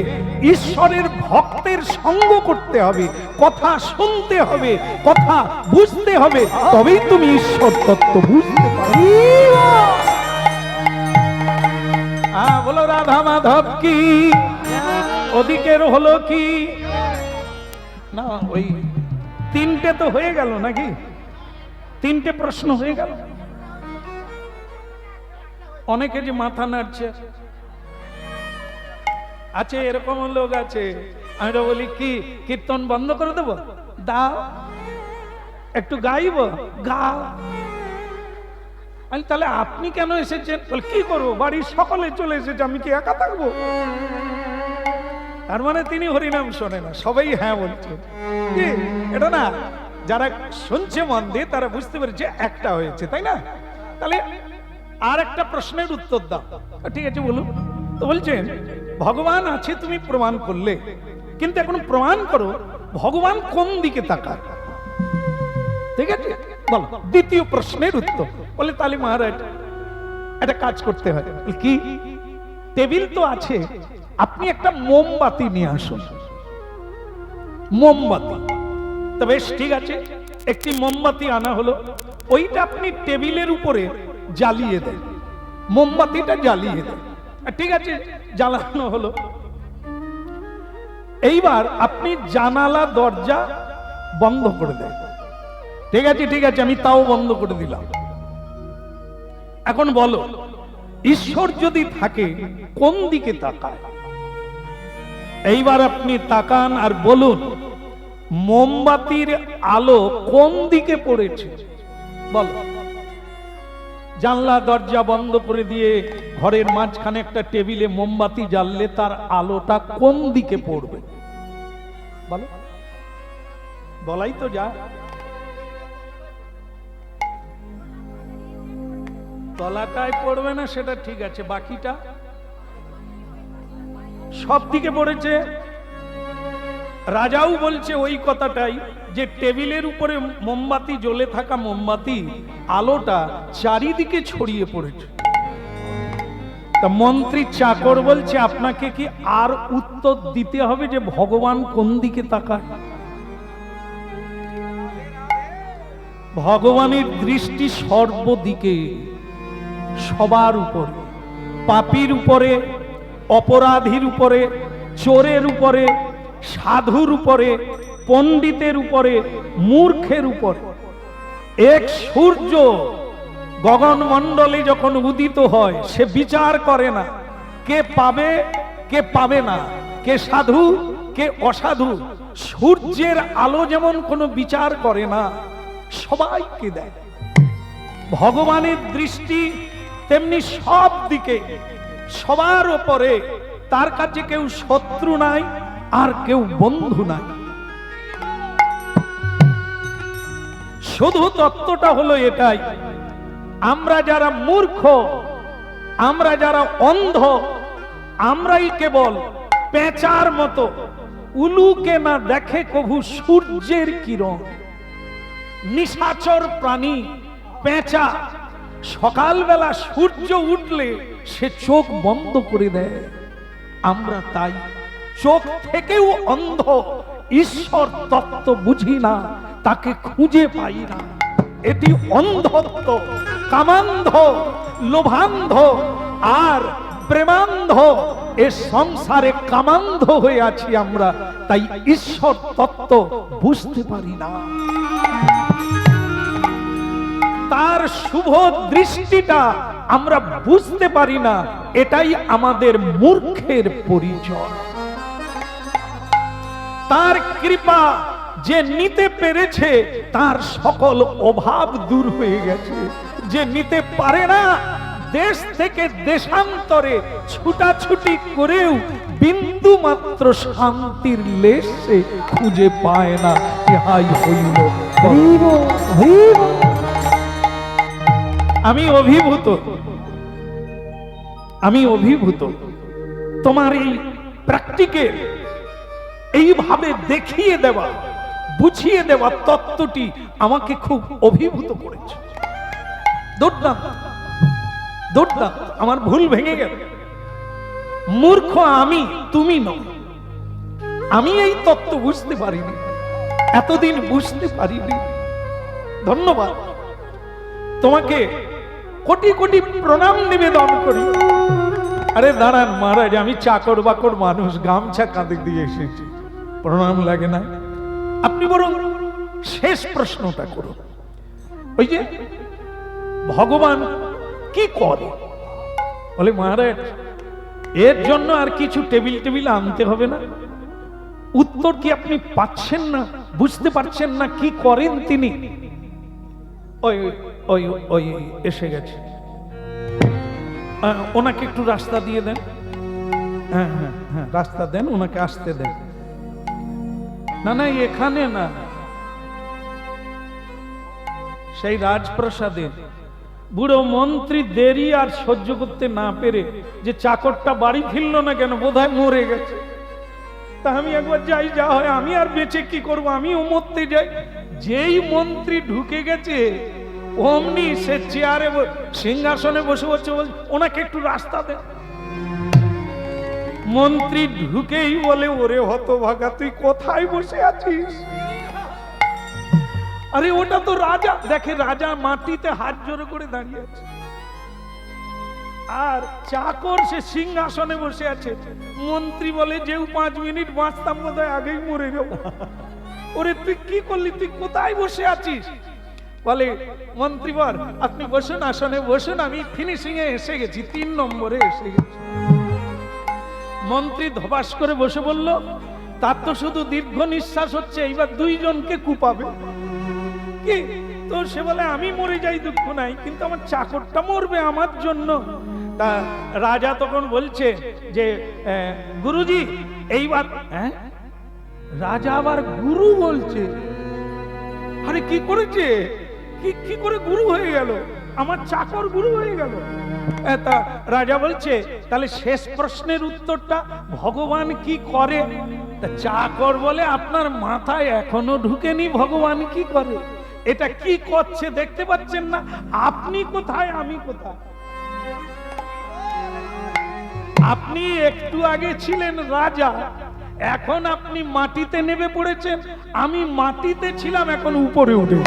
Speaker 1: ঈশ্বরের ভক্তের সঙ্গ করতে হবে, কথা শুনতে হবে, কথা বুঝতে হবে, তবেই তুমি ঈশ্বর তত্ত্ব বুঝতে পারবে। বলো রাধা মাধব কি? ওদিকের হলো কি না? ওই 3টে তো হয়ে গেল নাকি? 3টে প্রশ্ন হয়ে গেল। অনেকে যে মাথা নাড়ছে আছে, এরকম লোক আছে। আমি তো বলি, কি কীর্তন বন্ধ করে দেবো? দাও, একটু গাইব, গাও। আমি, তাহলে আপনি কেন এসেছেন? বলে, কি করবো, বাড়ির সকলে চলে এসেছে, আমি কি একা থাকবো? তার মানে তিনি হরিনাম শোনে না, সবাই হ্যাঁ বলছে। কি এটা না, যারা শুনছে মন দিয়ে তারা বুঝতে পেরেছে একটা হয়েছে, তাই না? তাহলে আর একটা প্রশ্নের উত্তর দাও। ঠিক আছে, বলুন তো। বলছেন ভগবান আছে তুমি প্রমাণ করলে, কিন্তু এখন প্রমাণ করো ভগবান কোন দিকে তাকায়। ঠিক আছে, বলো দ্বিতীয় প্রশ্নের উত্তর। বলে তাহলে মহারাজ একটা কাজ করতে হয়। কি? টেবিল তো আছে, আপনি একটা মোমবাতি নিয়ে আসুন। মোমবাতি তো বেশ ঠিক আছে, একটি মোমবাতি আনা হলো। ওইটা আপনি টেবিলের উপরে জ্বালিয়ে দেন, মোমবাতিটা জ্বালিয়ে দেন। ঠিক আছে, জ্বালানো হলো। এইবার আপনি জানালা দরজা বন্ধ করে দেন। ঠিক আছে, ঠিক আছে, আমি তাও বন্ধ করে দিলাম। এখন বলো ঈশ্বর যদি থাকে কোন দিকে তাকায়? এইবার আপনি তাকান আর বলুন মোমবাতির আলো কোন দিকে পড়েছে? বলো। জানলা দরজা বন্ধ করে দিয়ে ঘরের মাঝখানে একটা টেবিলে মোমবাতি জ্বাললে তার আলোটা কোন দিকে পড়বে? বলো, বলাই তো যা। তলাটায় পড়বে না সেটা ঠিক আছে, বাকিটা সব দিকে পড়েছে। রাজাও বলছে ওই কথাটাই, যে টেবিলের উপরে মোমবাতি জ্বলে থাকা মোমবাতি আলোটা চারিদিকে ছড়িয়ে পড়েছে। তা মন্ত্রী চাকর বলছে আপনাকে কি আর উত্তর দিতে হবে যে ভগবান কোন দিকে তাকায়? ভগবানের দৃষ্টি সর্বদিকে, সবার উপরে, পাপীর উপরে, অপরাধীর উপরে, চোরের উপরে, সাধুর উপরে, পণ্ডিতের উপরে, মূর্খের উপরে। এক সূর্য গগনমণ্ডলে যখন উদিত হয় সে বিচার করে না কে পাবে কে পাবে না, কে সাধু কে অসাধু। সূর্যের আলো যেমন কোনো বিচার করে না, সবাইকে দেয়। ভগবানের দৃষ্টি তেমনি সব দিকে, সবার উপরে। তার কাছে কেউ শত্রু নাই আর কেউ বন্ধু নাই। শুধু তত্ত্বটা হলো এটাই, আমরা যারা মূর্খ, আমরা যারা অন্ধ, আমরাই কেবল পেঁচার মতো উলুকে না দেখে কভু সূর্যের কিরণ। নিশাচর প্রাণী পেঁচা সকালবেলা সূর্য উঠলে সে চোখ বন্ধ করে দেয়। আমরা তাই চোখ থেকেও অন্ধ, ঈশ্বর তত্ত্ব বুঝি না, তাকে খুঁজে পাই না। এটি অন্ধত্ব, কামান্ধ, লোভান্ধ আর প্রেমান্ধ। এ সংসারে কামান্ধ হয়ে আছি আমরা, তাই ঈশ্বর তত্ত্ব বুঝতে পারি না। তার শুভ দৃষ্টিটা আমরা বুঝতে পারি না, এটাই আমাদের মূর্খের পরিচয়। তার কৃপা যে নিতে পেরেছে তার সকল অভাব দূর হয়ে গেছে। যে নিতে পারে না, দেশ থেকে দেশান্তরে ছুটাছুটি করেও বিন্দু মাত্র শান্তির লেশ সে খুঁজে পায় না। ইহাই হইল হরিব হরিব। আমি অভিভূত, আমি অভিভূত। তোমার এই প্র্যাকটিক্যাল এইভাবে দেখিয়ে দেওয়া, বুঝিয়ে দেওয়া তত্ত্বটি আমাকে খুব অভিভূত করেছে। দুর্দান্ত, দুর্দান্ত। আমার ভুল ভেঙে গেল। মূর্খ আমি, তুমি নও। আমি এই তত্ত্ব বুঝতে পারিনি, এতদিন বুঝতে পারিনি। ধন্যবাদ তোমাকে, কোটি কোটি প্রণাম নিবেদন করি। আরে দাঁড়ান মহারাজ, আমি চাকর বাকর মানুষ, গামছা কাঁধে দিয়ে এসেছি, প্রণাম লাগে না। আপনি বরং শেষ প্রশ্নটা করুন। ওই যে ভগবান কি করে? বলে মহারাজ এর জন্য আর কিছু টেবিল টেবিল আনতে হবে না। উত্তর কি আপনি পাচ্ছেন না? বুঝতে পারছেন না কি করেন তিনি? ওই ওই ওই এসে গেছে, ওনাকে একটু রাস্তা দিয়ে দেন। হ্যাঁ হ্যাঁ হ্যাঁ, রাস্তা দেন, ওনাকে আসতে দেন। না না, এখানে না, সেই রাজপ্রাসাদে বুড়ো মন্ত্রী দেরি আর সহ্য করতে না পেরে যে চাকরটা বাড়ি ফিরল না কেন, বোধহয় মরে গেছে। তা আমি একবার যাই, যা হয়, আমি আর বেঁচে কি করব, আমিও মরতে যাই। যেই মন্ত্রী ঢুকে গেছে অমনি সে চেয়ারে সিংহাসনে বসে বসে বলছে, ওনাকে একটু রাস্তা দেন। মন্ত্রী ঢুকেই বলে, ওরে হতভাগা, তুই কোথায় বসে আছিস? আরে ওটা তো রাজা। দেখে রাজা মাটিতে হাত জোড়ো করে দাঁড়িয়ে আছে, আর চাকর সে সিংহাসনে বসে আছে। মন্ত্রী বলে, যেও 5 মিনিট বাঁচতাম বোধহয় আগেই মরে যাব। ওরে তুই কি করলি, তুই কোথায় বসে আছিস? বলে মন্ত্রী বর, আপনি বসুন, আসনে বসুন, আমি ফিনিশিং এ এসে গেছি, 3 নম্বরে এসে গেছি। মন্ত্রী ধবাস করে বসে বলল, তার তো শুধু দীর্ঘ নিঃশ্বাস হচ্ছে, এইবার 2 জনকে কুপাবে কি? তো সে বলে, আমি মরে যাই দুঃখ নাই, কিন্তু আমার চাকরটা মরবে আমার জন্য। তা রাজা তখন বলছে যে, গুরুজি এইবার, রাজা আবার গুরু বলছে। আরে কি করেছে, কি করে গুরু হয়ে গেল? আমার চাকর গুরু হয়ে গেল। তা রাজা বলছে, তাহলে শেষ প্রশ্নের উত্তরটা, ভগবান কি করে? তা চাকর বলে, আপনার মাথায় এখনো ঢুকেনি ভগবান কি করে। এটা কি করছে দেখতে পাচ্ছেন না? আপনি কোথায়, আমি কোথায়? আপনি একটু আগে ছিলেন রাজা, এখন আপনি মাটিতে নেমে পড়েছেন। আমি মাটিতে ছিলাম, এখন উপরে উঠে।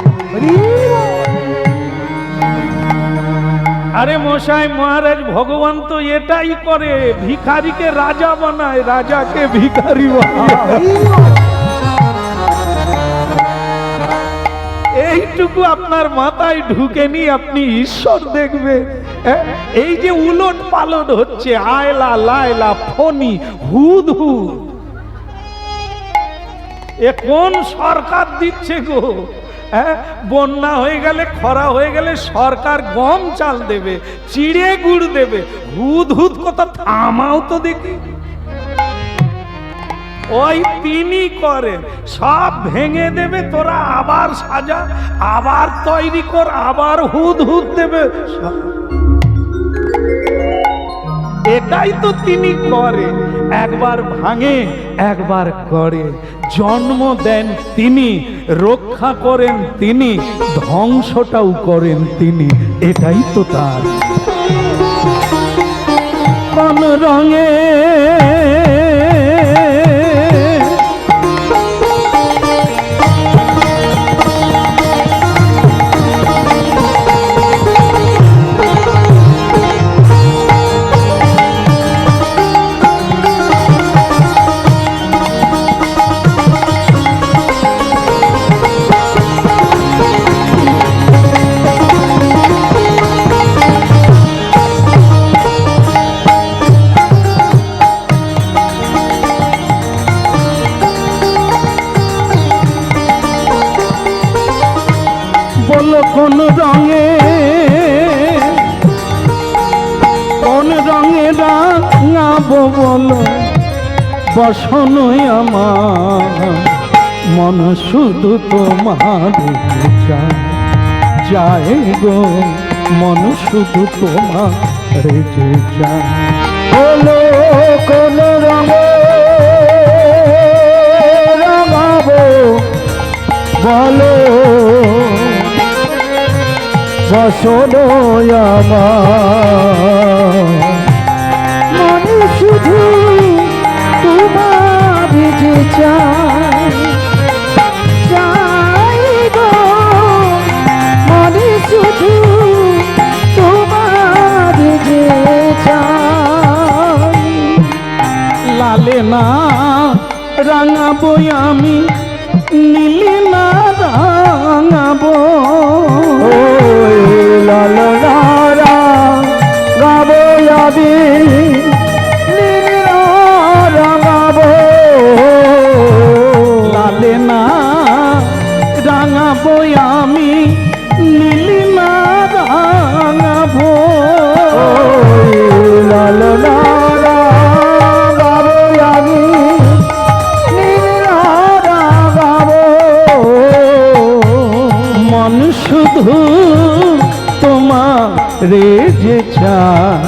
Speaker 1: আরে মশাই মহারাজ, ভগবান তো এটাই করে, ভিখারিকে রাজা বানায়, রাজাকে ভিখারি বানায়। এইটুকু আপনার মাথায় ঢুকেনি, আপনি ঈশ্বর দেখবে। এই যে উলট পালট হচ্ছে, আয়লা লায়লা ফনি হুদ হুদ, এ কোন সরকার দিচ্ছে গো? বন্যা হয়ে গেলে, খরা হয়ে গেলে সরকার গম চাল দেবে, চিড়ে গুড় দেবে, হুদ হুদ কথা থামাও তো দেখি। ওই তিনি করেন, সব ভেঙে দেবে, তোরা আবার সাজা, আবার তৈরি কর, আবার হুদ হুদ দেবে। এটাই তো তিনি করে, একবার ভাঙে একবার করে। জন্ম দেন তিনি, রক্ষা করেন তিনি, ধ্বংসটাও করেন তিনি, এটাই তো তার। কোন রঙে কোন রঙে, কোন রঙে রাঙাবো বলো, বসন আমার মন শুধু তোমার চায়, যায় গো মন শুধু তোমার যে চায়। বলো কোন রঙে রাঙাবো বলো, বসনো আমার মনে শুধু তোমার যে চাই, চাই গো মনে শুধু তোমার যে চাই। লালে না রাঙাবো আমি, নীলে না রাঙাবো, লাল রাঙাবো আমি, নীলে রাঙাবো, লালে না রাঙাবো আমি, নীলে না রাঙাবো, লাল রাঙাবো আমি, নীলে রাঙাবো, মন শুধু তোমারে যে চায়,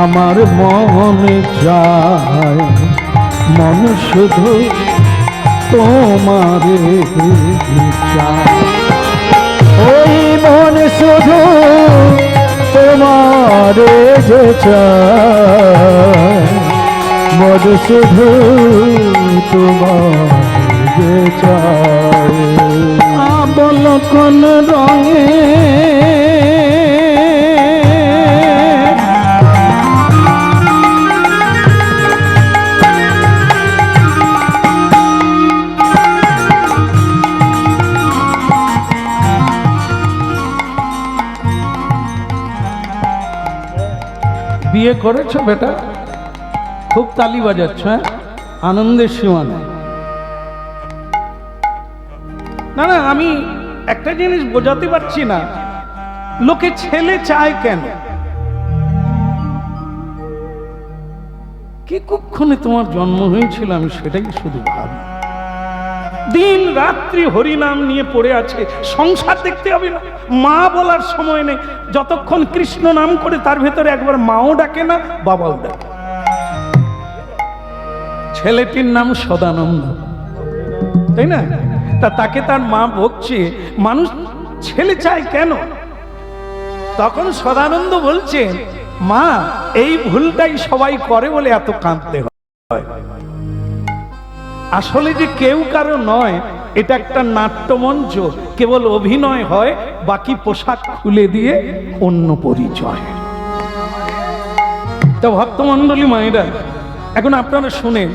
Speaker 1: আমার মন চায়, মন শুধু তোমারে চায়।
Speaker 2: ওই মন শুধু তোমারে যে চায়, মন শুধু তোমারে যে চায়।
Speaker 1: বল কোন রঙে বিয়ে করেছো বেটা? খুব তালি বাজাচ্ছ, হ্যাঁ? আনন্দের সীমা নেই। না না, আমি একটা জিনিস বোঝাতে পারছি না, লোকে ছেলে চায় কেন? কি কুক্ষণে তোমার জন্ম হয়েছিল আমি সেটাই শুধু ভাবি। দিন রাত্রি হরিনাম নিয়ে পড়ে আছে, সংসার দেখতে হবে না, মা বলার সময় নেই। যতক্ষণ কৃষ্ণ নাম করে তার ভেতরে একবার মাও ডাকে না, বাবাও ডাকে। ছেলেটির নাম সদানন্দ, তাই না? তাকে তার মা বকছে, মানুষ ছেলে চায় কেন? তখন সদানন্দ বলছে, মা এই ভুলটাই সবাই করে বলে এত কাঁদতে হয়। আসলে যে কেউ কারো নয়, এটা একটা নাট্যমঞ্চ, কেবল অভিনয় হয়, বাকি পোশাক খুলে দিয়ে অন্য পরিচয়। তো ভক্তমণ্ডলী মায়েরা, এখন আপনারা শুনেন,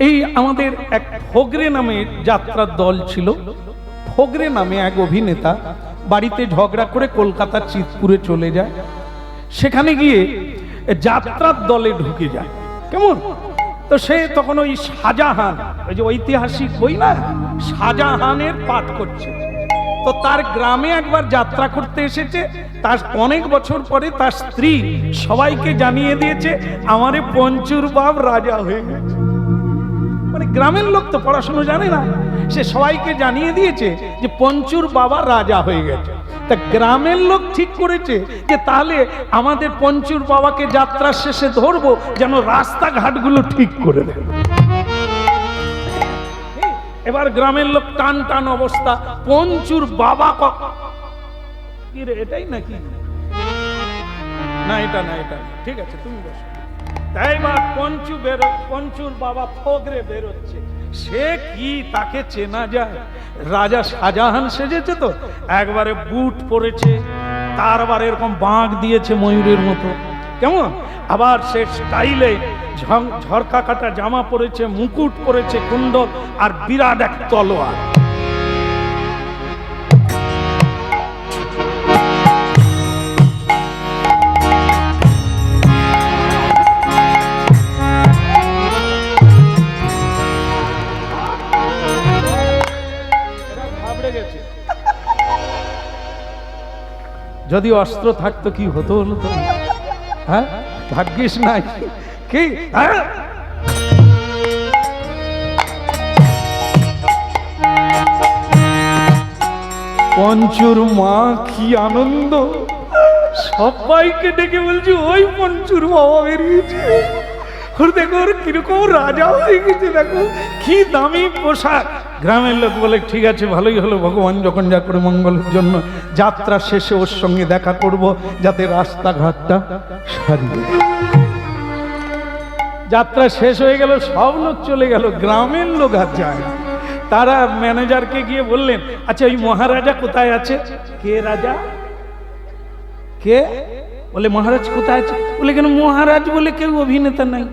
Speaker 1: এই আমাদের এক ফগরে নামে যাত্রার দল ছিল। ফগরে নামে এক অভিনেতা বাড়িতে ঝগড়া করে কলকাতার চিতপুরে চলে যায়। সেখানে গিয়ে যাত্রার দলে ঢুকে যায়। কেমন? তো সে তখন ওই শাহজাহান, ওই যে ঐতিহাসিক বই না, শাহজাহানের পাঠ করছে। তো তার গ্রামে একবার যাত্রা করতে এসেছে। তার অনেক বছর পরে তার স্ত্রী সবাইকে জানিয়ে দিয়েছে, আমারে পঞ্চুর বাপ রাজা হয়ে গেছে। মানে গ্রামের লোক তো পড়াশোনা জানে না, সে সবাইকে জানিয়ে দিয়েছে যে পঞ্চুর বাবা রাজা হয়ে গেছে। তা গ্রামের লোক ঠিক করেছে যে তাহলে আমাদের পঞ্চুর বাবাকে যাত্রার শেষে ধরবো, যেন রাস্তাঘাটগুলো ঠিক করে দেয়। এবার গ্রামের লোক টান টান অবস্থা, পঞ্চুর বাবা কি রে, এটাই নাকি? না এটা না, এটা ঠিক আছে, তুমি বসো। তাই বা পঞ্চুর বাবা ফগরে বেরোচ্ছে। সে কি, তাকে চেনা যায়? রাজা শাহজাহান সেজেছে তো, একবারে বুট পরেছে, তার আবার এরকম বাঁক দিয়েছে ময়ূরের মতো, কেমন? আবার সে স্টাইলে ঝরকা কাটা জামা পরেছে, মুকুট পরেছে, কুণ্ডল, আর বিরাট এক তলোয়ার। যদি অস্ত্র থাকতো কি হতো হলো তো, হ্যাঁ? ভাগ্যিস নাই কি? পঞ্চুর মা কি আনন্দ, সবাইকে ডেকে বলছি, ওই পঞ্চুর বাবা বেরিয়েছে, ওর দেখো ওর কিরকম রাজা হয়ে গেছে, দেখো কি দামি পোশাক। গ্রামের লোক বলে, ঠিক আছে ভালোই হলো, ভগবান যখন যা করে মঙ্গলের জন্য, যাত্রা শেষে ওর সঙ্গে দেখা করব, যাতে রাস্তাঘাটটা সারিয়ে। যাত্রা শেষ হয়ে গেল, সব লোক চলে গেল, গ্রামের লোক আর যায় না। তারা ম্যানেজারকে গিয়ে বললেন, আচ্ছা ওই মহারাজা কোথায় আছে? কে রাজা? কে? বলে মহারাজ কোথায় আছে? বলে কেন মহারাজ বলে কেউ অভিনেতা নাই?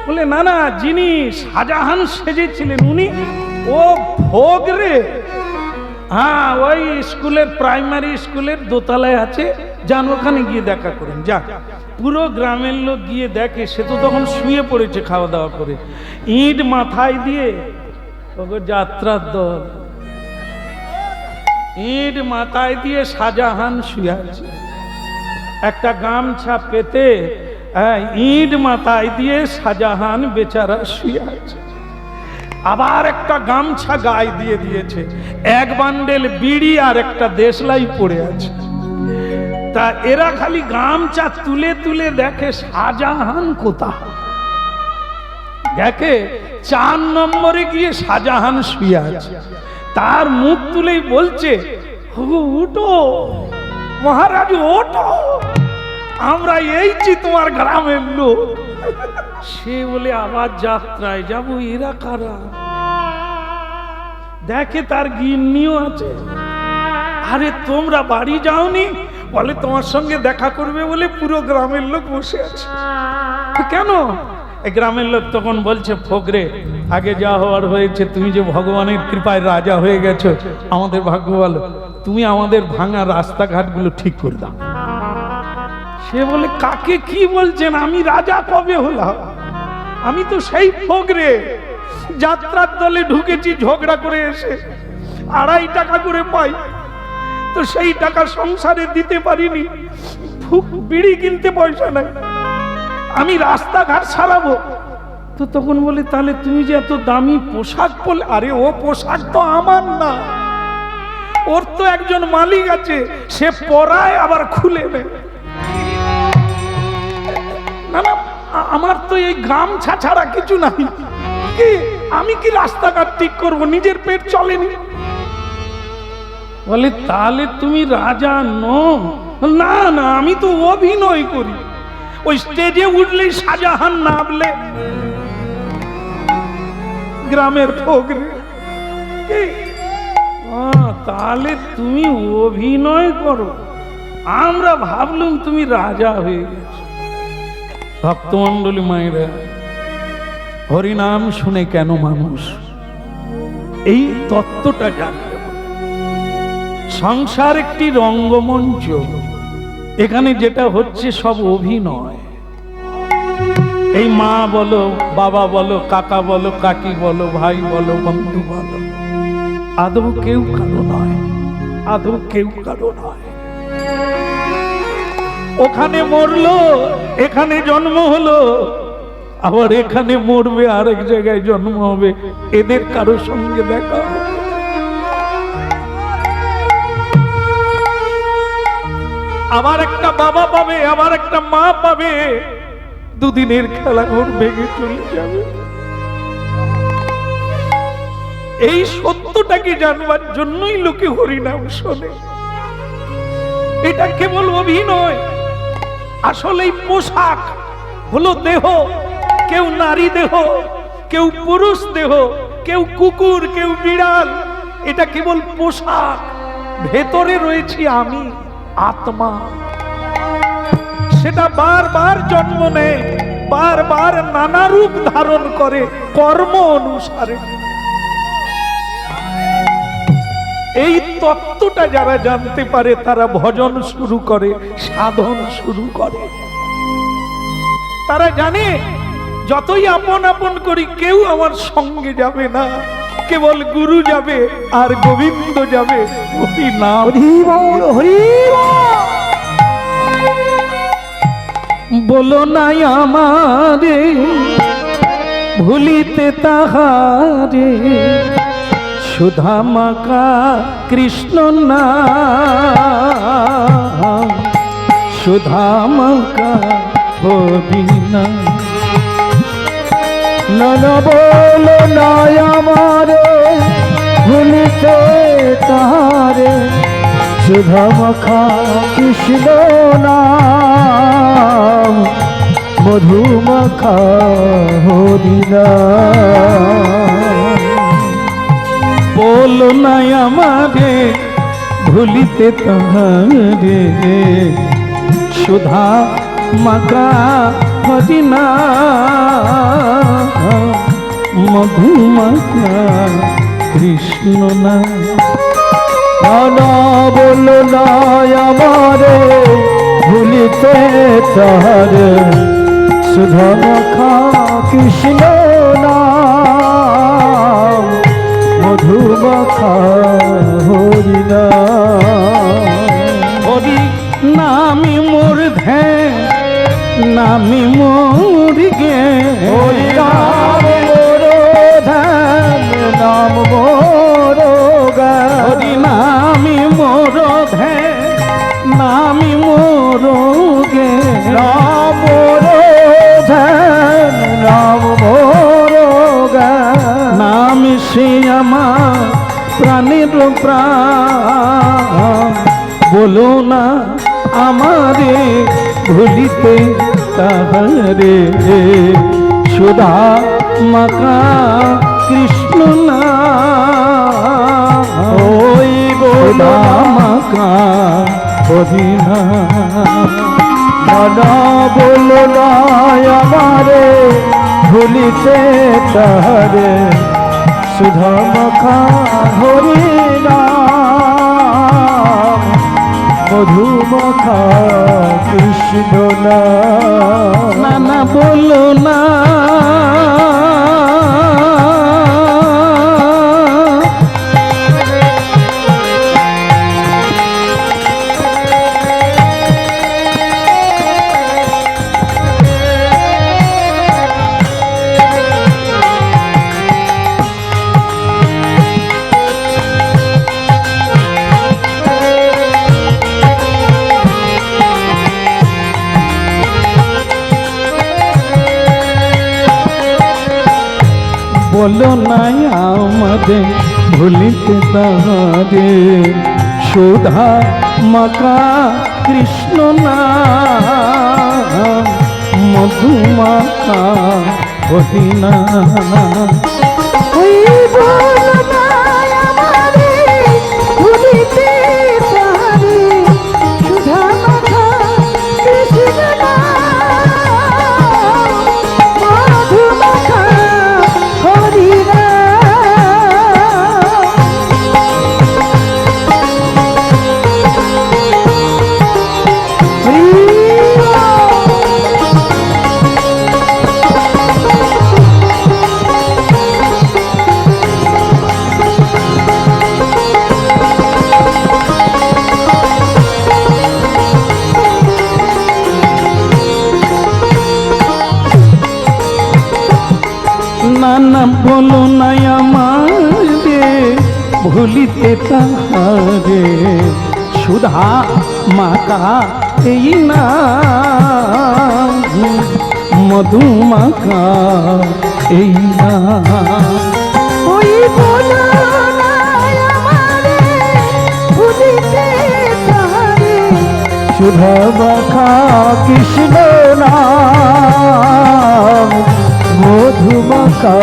Speaker 1: বলে না না, যিনি শাহজাহান সেজেছিলেন উনি। ও ফগরে, হ্যাঁ ওই স্কুলের, প্রাইমারি স্কুলের দোতলায় আছে, যান ওখানে গিয়ে দেখা করেন। যা, পুরো গ্রামের লোক গিয়ে দেখে, সে তো তখন শুয়ে পড়েছে খাওয়া দাওয়া করে, ইট মাথায় দিয়ে। যাত্রার দল ইট মাথায় দিয়ে শাহজাহান শুয়ে আছে, একটা গামছা পেতে, ইট মাথায় দিয়ে শাহজাহান বেচারা শুয়ে আছে। আবার একটা গামছা গায়ে দিয়ে দিয়েছে, এক বান্ডেল বিড়ি আর একটা দেশলাই পড়ে আছে। তা এরা খালি গামছা তুলে তুলে দেখে শাহজাহান কোথায়। দেখে 4 নম্বরে গিয়ে শাহজাহান শুয়ে আছে। তার মুখ তুলেই বলছে, উঠো মহারাজ ওঠো, আমরা এইছি তোমার গ্রামের লোক। সে বলে আবার যাত্রায় যাবো, এরা কারা? দেখে তার গিন্নিও আছে। আরে তোমরা বাড়ি যাওনি? বলে তোমার সঙ্গে দেখা করবে বলে পুরো গ্রামের লোক বসে আছে। কেন? এই গ্রামের লোক তখন বলছে, ফকরে আগে যা হওয়ার হয়েছে, তুমি যে ভগবানের কৃপায় রাজা হয়ে গেছো, আমাদের ভাগ্য ভালো, তুমি আমাদের ভাঙা রাস্তাঘাটগুলো ঠিক করে দাও। সে বলে, কাকে কি বলছেন? আমি রাজা কবে হলাম? আমি তো সেই ফকরে যাত্রার দলে ঢুকেছি, ঝগড়া করে এসে 2.5 টাকা করে পাই, তো সেই টাকা সংসারে দিতে পারিনি, বিড়ি কিনতে পয়সা নাই, আমি রাস্তাঘাট সারাবো। তো তখন বলে, তাহলে তুমি যে এত দামি পোশাক পরলে? আরে ও পোশাক তো আমার না, ওর তো একজন মালিক আছে, সে পরায় আবার খুলে নেয়। না না, আমার তো এই গামছা ছাড়া কিছু নাই, কি আমি কি রাস্তাঘাট ঠিক করব? নিজের পেট চলেনি। বলে, তাহলে তুমি রাজা নও? না না, আমি তো অভিনয় করি, ওই স্টেজে উঠলেই শাহজাহান নামলে গ্রামের ফকরে। তাহলে তুমি অভিনয় করো, আমরা ভাবলুম তুমি রাজা হয়ে গেছো। ভক্তমণ্ডলী মায়েরা, হরিনাম শুনে কেন মানুষ এই তত্ত্বটা জানে? সংসার একটি রঙ্গমঞ্চ, এখানে যেটা হচ্ছে সব অভিনয়। এই মা বলো, বাবা বলো, কাকা বলো, কাকি বলো, ভাই বলো, বন্ধু বলো, আদৌ কেউ কারো নয়, আদৌ কেউ কারো নয়। ওখানে মরলো, এখানে জন্ম হলো, আবার এখানে মরবে, আরেক জায়গায় জন্ম হবে, এদের কারো সঙ্গে দেখা হবে। আবার একটা বাবা পাবে, আবার একটা মা পাবে, দুদিনের খেলা ঘর ভেঙে চলে যাবে। এই সত্যটাকে জানবার জন্যই লোকে হরিনাম শোনে। এটা কেবল অভিনয়। আসলে এই পোশাক হলো দেহ, কেউ নারী দেহ, কেউ পুরুষ দেহ, কেউ কুকুর, কেউ বিড়াল, এটা কেবল পোশাক। ভেতরে রয়েছি আমি, আত্মা। সেটা বারবার জন্ম নেয়, বারবার নানা রূপ ধারণ করে কর্ম অনুসারে। এই তত্ত্বটা যারা জানতে পারে, তারা ভজন শুরু করে, সাধন শুরু করে। তারা জানে, যতই আপন আপন করি, কেউ আমার সঙ্গে যাবে না, কেবল গুরু যাবে আর গোবিন্দ যাবে। হরি নাম, হরি বল, হরি বলো নাই আমারে ভুলিতে তাহারে, সুধামাকা কৃষ্ণ নাম, সুধামাকা হরিনা। নন বলো নাই আমারে ভুলিতে তাহারে, সুধামাখা কৃষ্ণ নাম, মধুমাখা হরিনা। বলো নাই আমারে ভুলিতে তাহারে, সুধা মাখা হরিনা, মধুমাখা কৃষ্ণ নাম। না বলো নাই আমারে ভুলিতে তাহারে, সুধা মাখা কৃষ্ণ নাম, মধুমাখা হরিনা। হরি নামি মোর ধ্যান, নামি মোর গে, হরি নাম মোর ধ্যান, প্রাণ বলো না আমারে ভুলিতে তাহারে সুধা মাখা কৃষ্ণ না ওই সুধা মাখা অভিনা
Speaker 2: না বলো না আমারে ভুলিতে তাহারে সুধা মাখা হরি নাম মধু মাখা কৃষ্ণ নাম
Speaker 1: না না বলো না বলো না আমাদের ভুলিতে তাহারে সুধা মাখা কৃষ্ণ নাম মধু মাখা হরিনা
Speaker 3: ওই বলো না আমারে ভুলিতে তাহারে সুধা মাখা কৃষ্ণ নাম মধু মাখা হরি
Speaker 1: না না বলো না আমারে ভুলিতে তাহারে সুধা মাখা এই নাম মধু মাখা এই নাম
Speaker 3: ওই বলো না আমারে ভুলিতে তাহারে
Speaker 2: সুধা মাখা কৃষ্ণ নাম মধু মাখা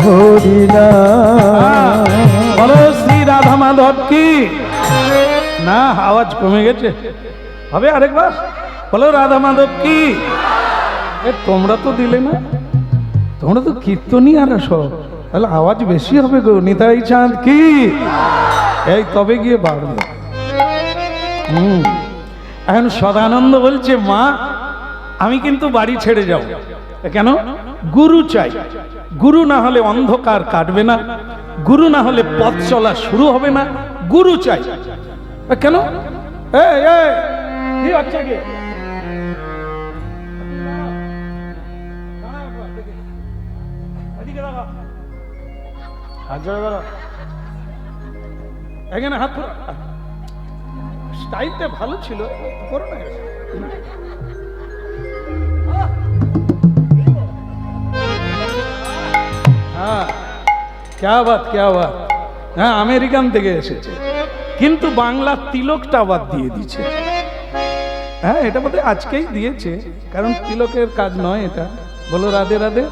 Speaker 2: হরি নাম
Speaker 1: বলো শ্রী রাধা মাধব কি না আওয়াজ কমে গেছে হবে আরেকবার বলো রাধা মাধব কি তোমরা তো দিলে না তোমরা তো কীর্তনই আর সব তাহলে আওয়াজ বেশি হবে গো নিতাই চাঁদ কি এই তবে গিয়ে বাড়বে এখন সদানন্দ বলছে মা আমি কিন্তু বাড়ি ছেড়ে যাব কেন গুরু চাই গুরু না হলে অন্ধকার কাটবে না গুরু না হলে পথ চলা শুরু হবে না গুরু চাই কেন কি হচ্ছে কি এখানে হাত স্টাইলটা ভালো ছিল করো না হ্যাঁ क्या बात হ্যাঁ আমেরিকান থেকে এসেছে কিন্তু বাংলা তিলকটা আবার দিয়ে দিচ্ছে হ্যাঁ এটা বোধহয় আজকেই দিয়েছে কারণ তিলকের কাজ নয় এটা বলো রাধে রাধে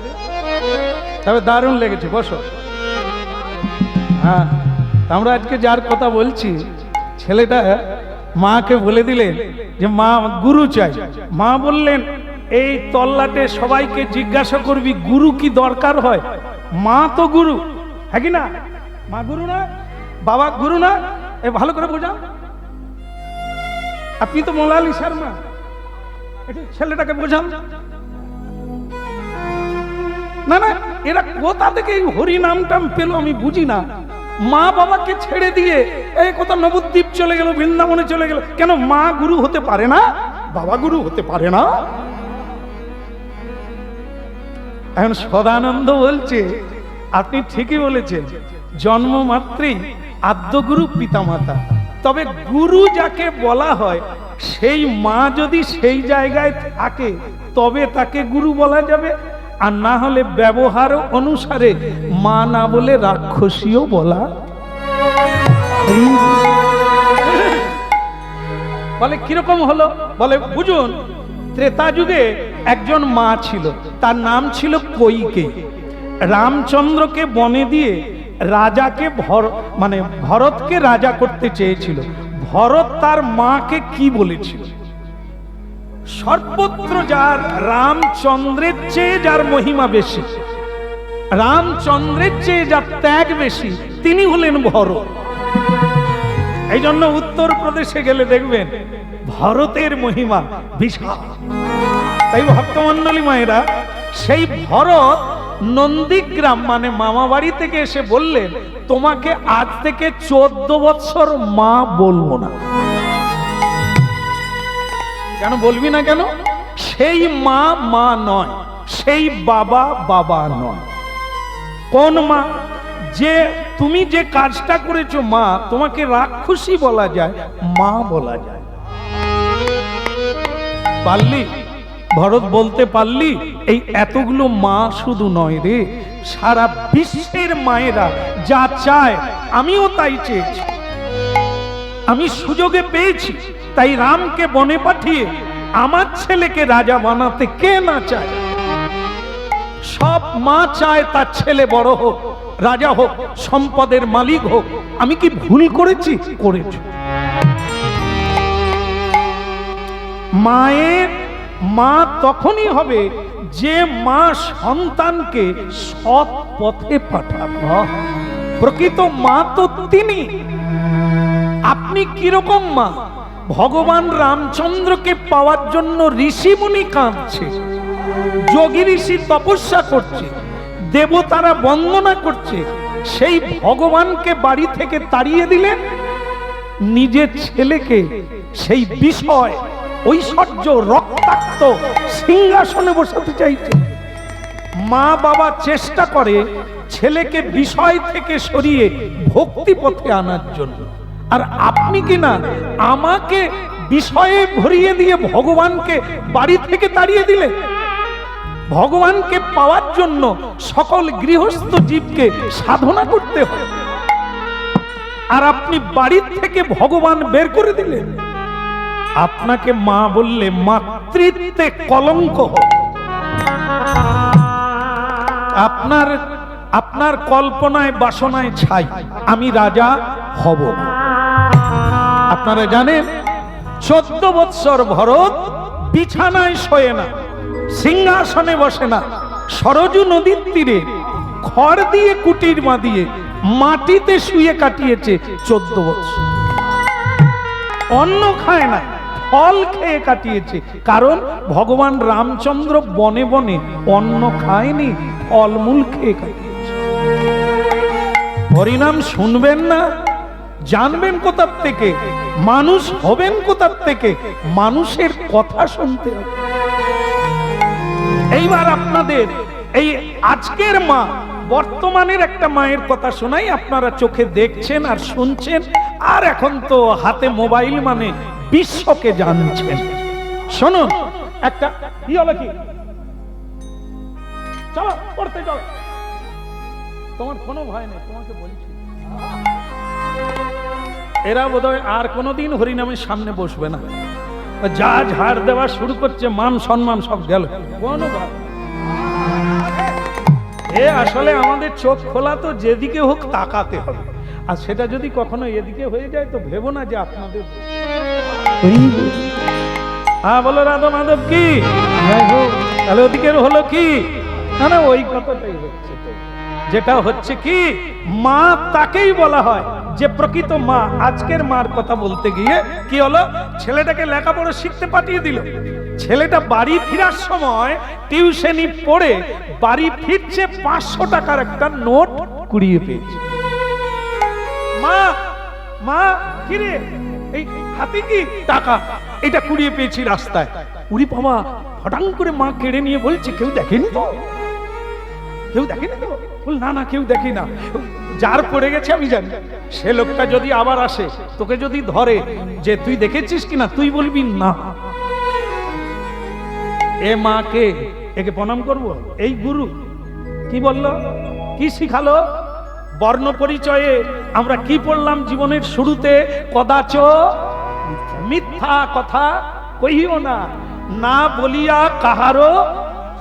Speaker 1: তবে দারুণ লেগেছে বসো হ্যাঁ আমরা আজকে যার কথা বলছি ছেলেটা মাকে বলে দিলেন যে মা গুরু চাই মা বললেন এই তল্লাটে সবাইকে জিজ্ঞাসা করবি গুরু কি দরকার হয় মা তো গুরু হ্যাঁ কি না মা গুরু না বাবা গুরু না এ ভালো করে বোঝান আপনি তো মোলালি শর্মা এটা ছেলেটাকে বোঝান না না এরা কোথা থেকে এই হরি নামটা পেলো আমি বুঝি না মা বাবাকে ছেড়ে দিয়ে এই কোথা নবদ্বীপ চলে গেল বৃন্দাবনে চলে গেল কেন মা গুরু হতে পারে না বাবা গুরু হতে পারে না এখন সদানন্দ বলছে আপনি ঠিকই বলেছেন জন্ম মাত্রই আদ্যগুরু পিতামাতা তবে গুরু যাকে বলা হয় সেই মা যদি সেই জায়গায় থাকে তবে তাকে গুরু বলা যাবে আর না হলে ব্যবহার অনুসারে মা না বলে রাক্ষসীও বলা বলে কিরকম হলো? বলে বুঝুন, ত্রেতা যুগে একজন মা ছিল, তার নাম ছিল কৈকেয়ী। রামচন্দ্রকে বনে দিয়ে রাজাকে ভরতকে রাজা করতে চেয়েছিল। ভরত তার মাকে কি বলেছিল? সর্বত্র যার রামচন্দ্রের চেয়ে যার মহিমা বেশি, রামচন্দ্রের চেয়ে যার ত্যাগ বেশি, তিনি হলেন ভরত। এই জন্য উত্তরপ্রদেশে গেলে দেখবেন ভরতের মহিমা বিশাল। তাই ভক্তমণ্ডলী মায়েরা, সেই ভরত নন্দীগ্রাম মানে মামা বাড়ি থেকে এসে বললেন, তোমাকে আজ থেকে 14 বৎসর মা বলবো না। কেন বলবি না কেন? সেই মা মা নয়, সেই বাবা বাবা নয়। কোন মা? যে তুমি যে কাজটা করেছো মা, তোমাকে রাক্ষসী বলা যায়, মা বলা যায়। পারলি? ভরত বলতে পারলি? এই এতগুলো মা শুধু নয় রে, সারা বিশ্বের মায়েরা যা চায় আমিও তাই চেয়েছি। আমি সুযোগে পেয়েছি, তাই রামকে বনে পাঠিয়ে আমার ছেলেকে রাজা বানাতে কে না চায়? সব মা চায় তার ছেলে বড় হোক, রাজা হোক, সম্পদের মালিক হোক। আমি কি ভুল করেছি? করেছি। মায়ের মা তখনই হবে যে মা সন্তানকে সৎ পথে পাঠাবে। প্রকৃত মা তো তিনি। আপনি কিরকম মা? ভগবান রামচন্দ্রকে পাওয়ার জন্য ঋষি মুনি কাঁদছে, যোগী ঋষি তপস্যা করছে, দেবতারা বন্দনা করছে। সেই ভগবানকে বাড়ি থেকে তাড়িয়ে দিলেন, নিজের ছেলেকে সেই বিষয় ঐশ্বর্য রক্তাক্ত সিংহাসনে বসাতে চাইছে। মা বাবা চেষ্টা করে ছেলেকে বিষয় থেকে সরিয়ে ভক্তি পথে আনার জন্য। আর আপনি কি না আমাকে বিষয়ে ভরিয়ে দিয়ে ভগবানকে বাড়ি থেকে তাড়িয়ে দিলেন। ভগবানকে পাওয়ার জন্য সকল গৃহস্থ জীবকে সাধনা করতে হয়, আর আপনি বাড়ির থেকে ভগবান বের করে দিলেন। আপনাকে মা বললে মাতৃত্বে কলঙ্ক হবে। আপনার কল্পনায় বাসনায় ছাই, আমি রাজা হব না। আপনারা জানেন 14 বৎসর ভরত বিছানায় শোয়ে না, সিংহাসনে বসে না, সরজু নদীর তীরে খড় দিয়ে কুটির বাঁধিয়ে মাটিতে শুয়ে কাটিয়েছে 14 বৎসর। অন্ন খায় না, ফল খেয়ে কাটিয়েছে। কারণ ভগবান রামচন্দ্র বনে বনে অন্ন খায়নি, ফলমূল খেয়ে কাটিয়েছে। হরিনাম শুনবেন না, জানবেন কোথার থেকে? মানুষ হবেন কোথার থেকে? মানুষের কথা শুনতে হবে। এইবার আপনাদের এই আজকের মা, বর্তমানের একটা মায়ের কথা শোনাই। আপনারা চোখে দেখছেন আর শুনছেন, আর এখন তো হাতে মোবাইল, মানে বিশ্বকে জানছেন। শুনুন, একটা কি হলো, কি চলো পড়তে চলো, তোমার কোনো ভয় নেই, তোমাকে বলছি। এরা বোধহয় আর কোনোদিন হরিনামের সামনে বসবে না। যা ঝাড় দেওয়া শুরু করছে, মান সম্মান সব গেল। আসলে আমাদের চোখ খোলা তো যেদিকে হোক তাকাতে হবে, আর সেটা যদি কখনো এদিকে হয়ে যায় তো ভেবো না যে আপনাদের। হ্যাঁ বলো রাধা মাধব কি? তাহলে ওদিকের হলো কি? না ওই কথাটাই হচ্ছে। যেটা হচ্ছে কি, মা তাকেই বলা হয় যে প্রকৃত মা। আজকের মার কথা বলতে গিয়ে কি হলো, ছেলেটাকে লেখাপড়া শিখতে পাঠিয়ে দিল। ছেলেটা বাড়ি ফেরার সময় টিউশনি পড়ে বাড়ি ফিরছে, 500 টাকার একটা নোট কুড়িয়ে পেয়েছে। মা মা কি রে, এই হাতে কি টাকা? এটা কুড়িয়ে পেয়েছি রাস্তায়। উড়ি বাবা, হঠাৎ করে মা কেড়ে নিয়ে বলছে, কেউ দেখেনি তো? কেউ দেখেনি তো? বল না কেউ দেখি না, যার পড়ে গেছে আমি জানি। সে লোকটা যদি আবার আসে, তোকে যদি ধরে যে তুই দেখেছিস কিনা, তুই বলবি না। এ মা কে? একে প্রণাম করবো? এই গুরু কি বললো, কি শিখালো? বর্ণ পরিচয়ে আমরা কি পড়লাম জীবনের শুরুতে? কদাচ মিথ্যা কথা কহিও না, না বলিয়া কাহারও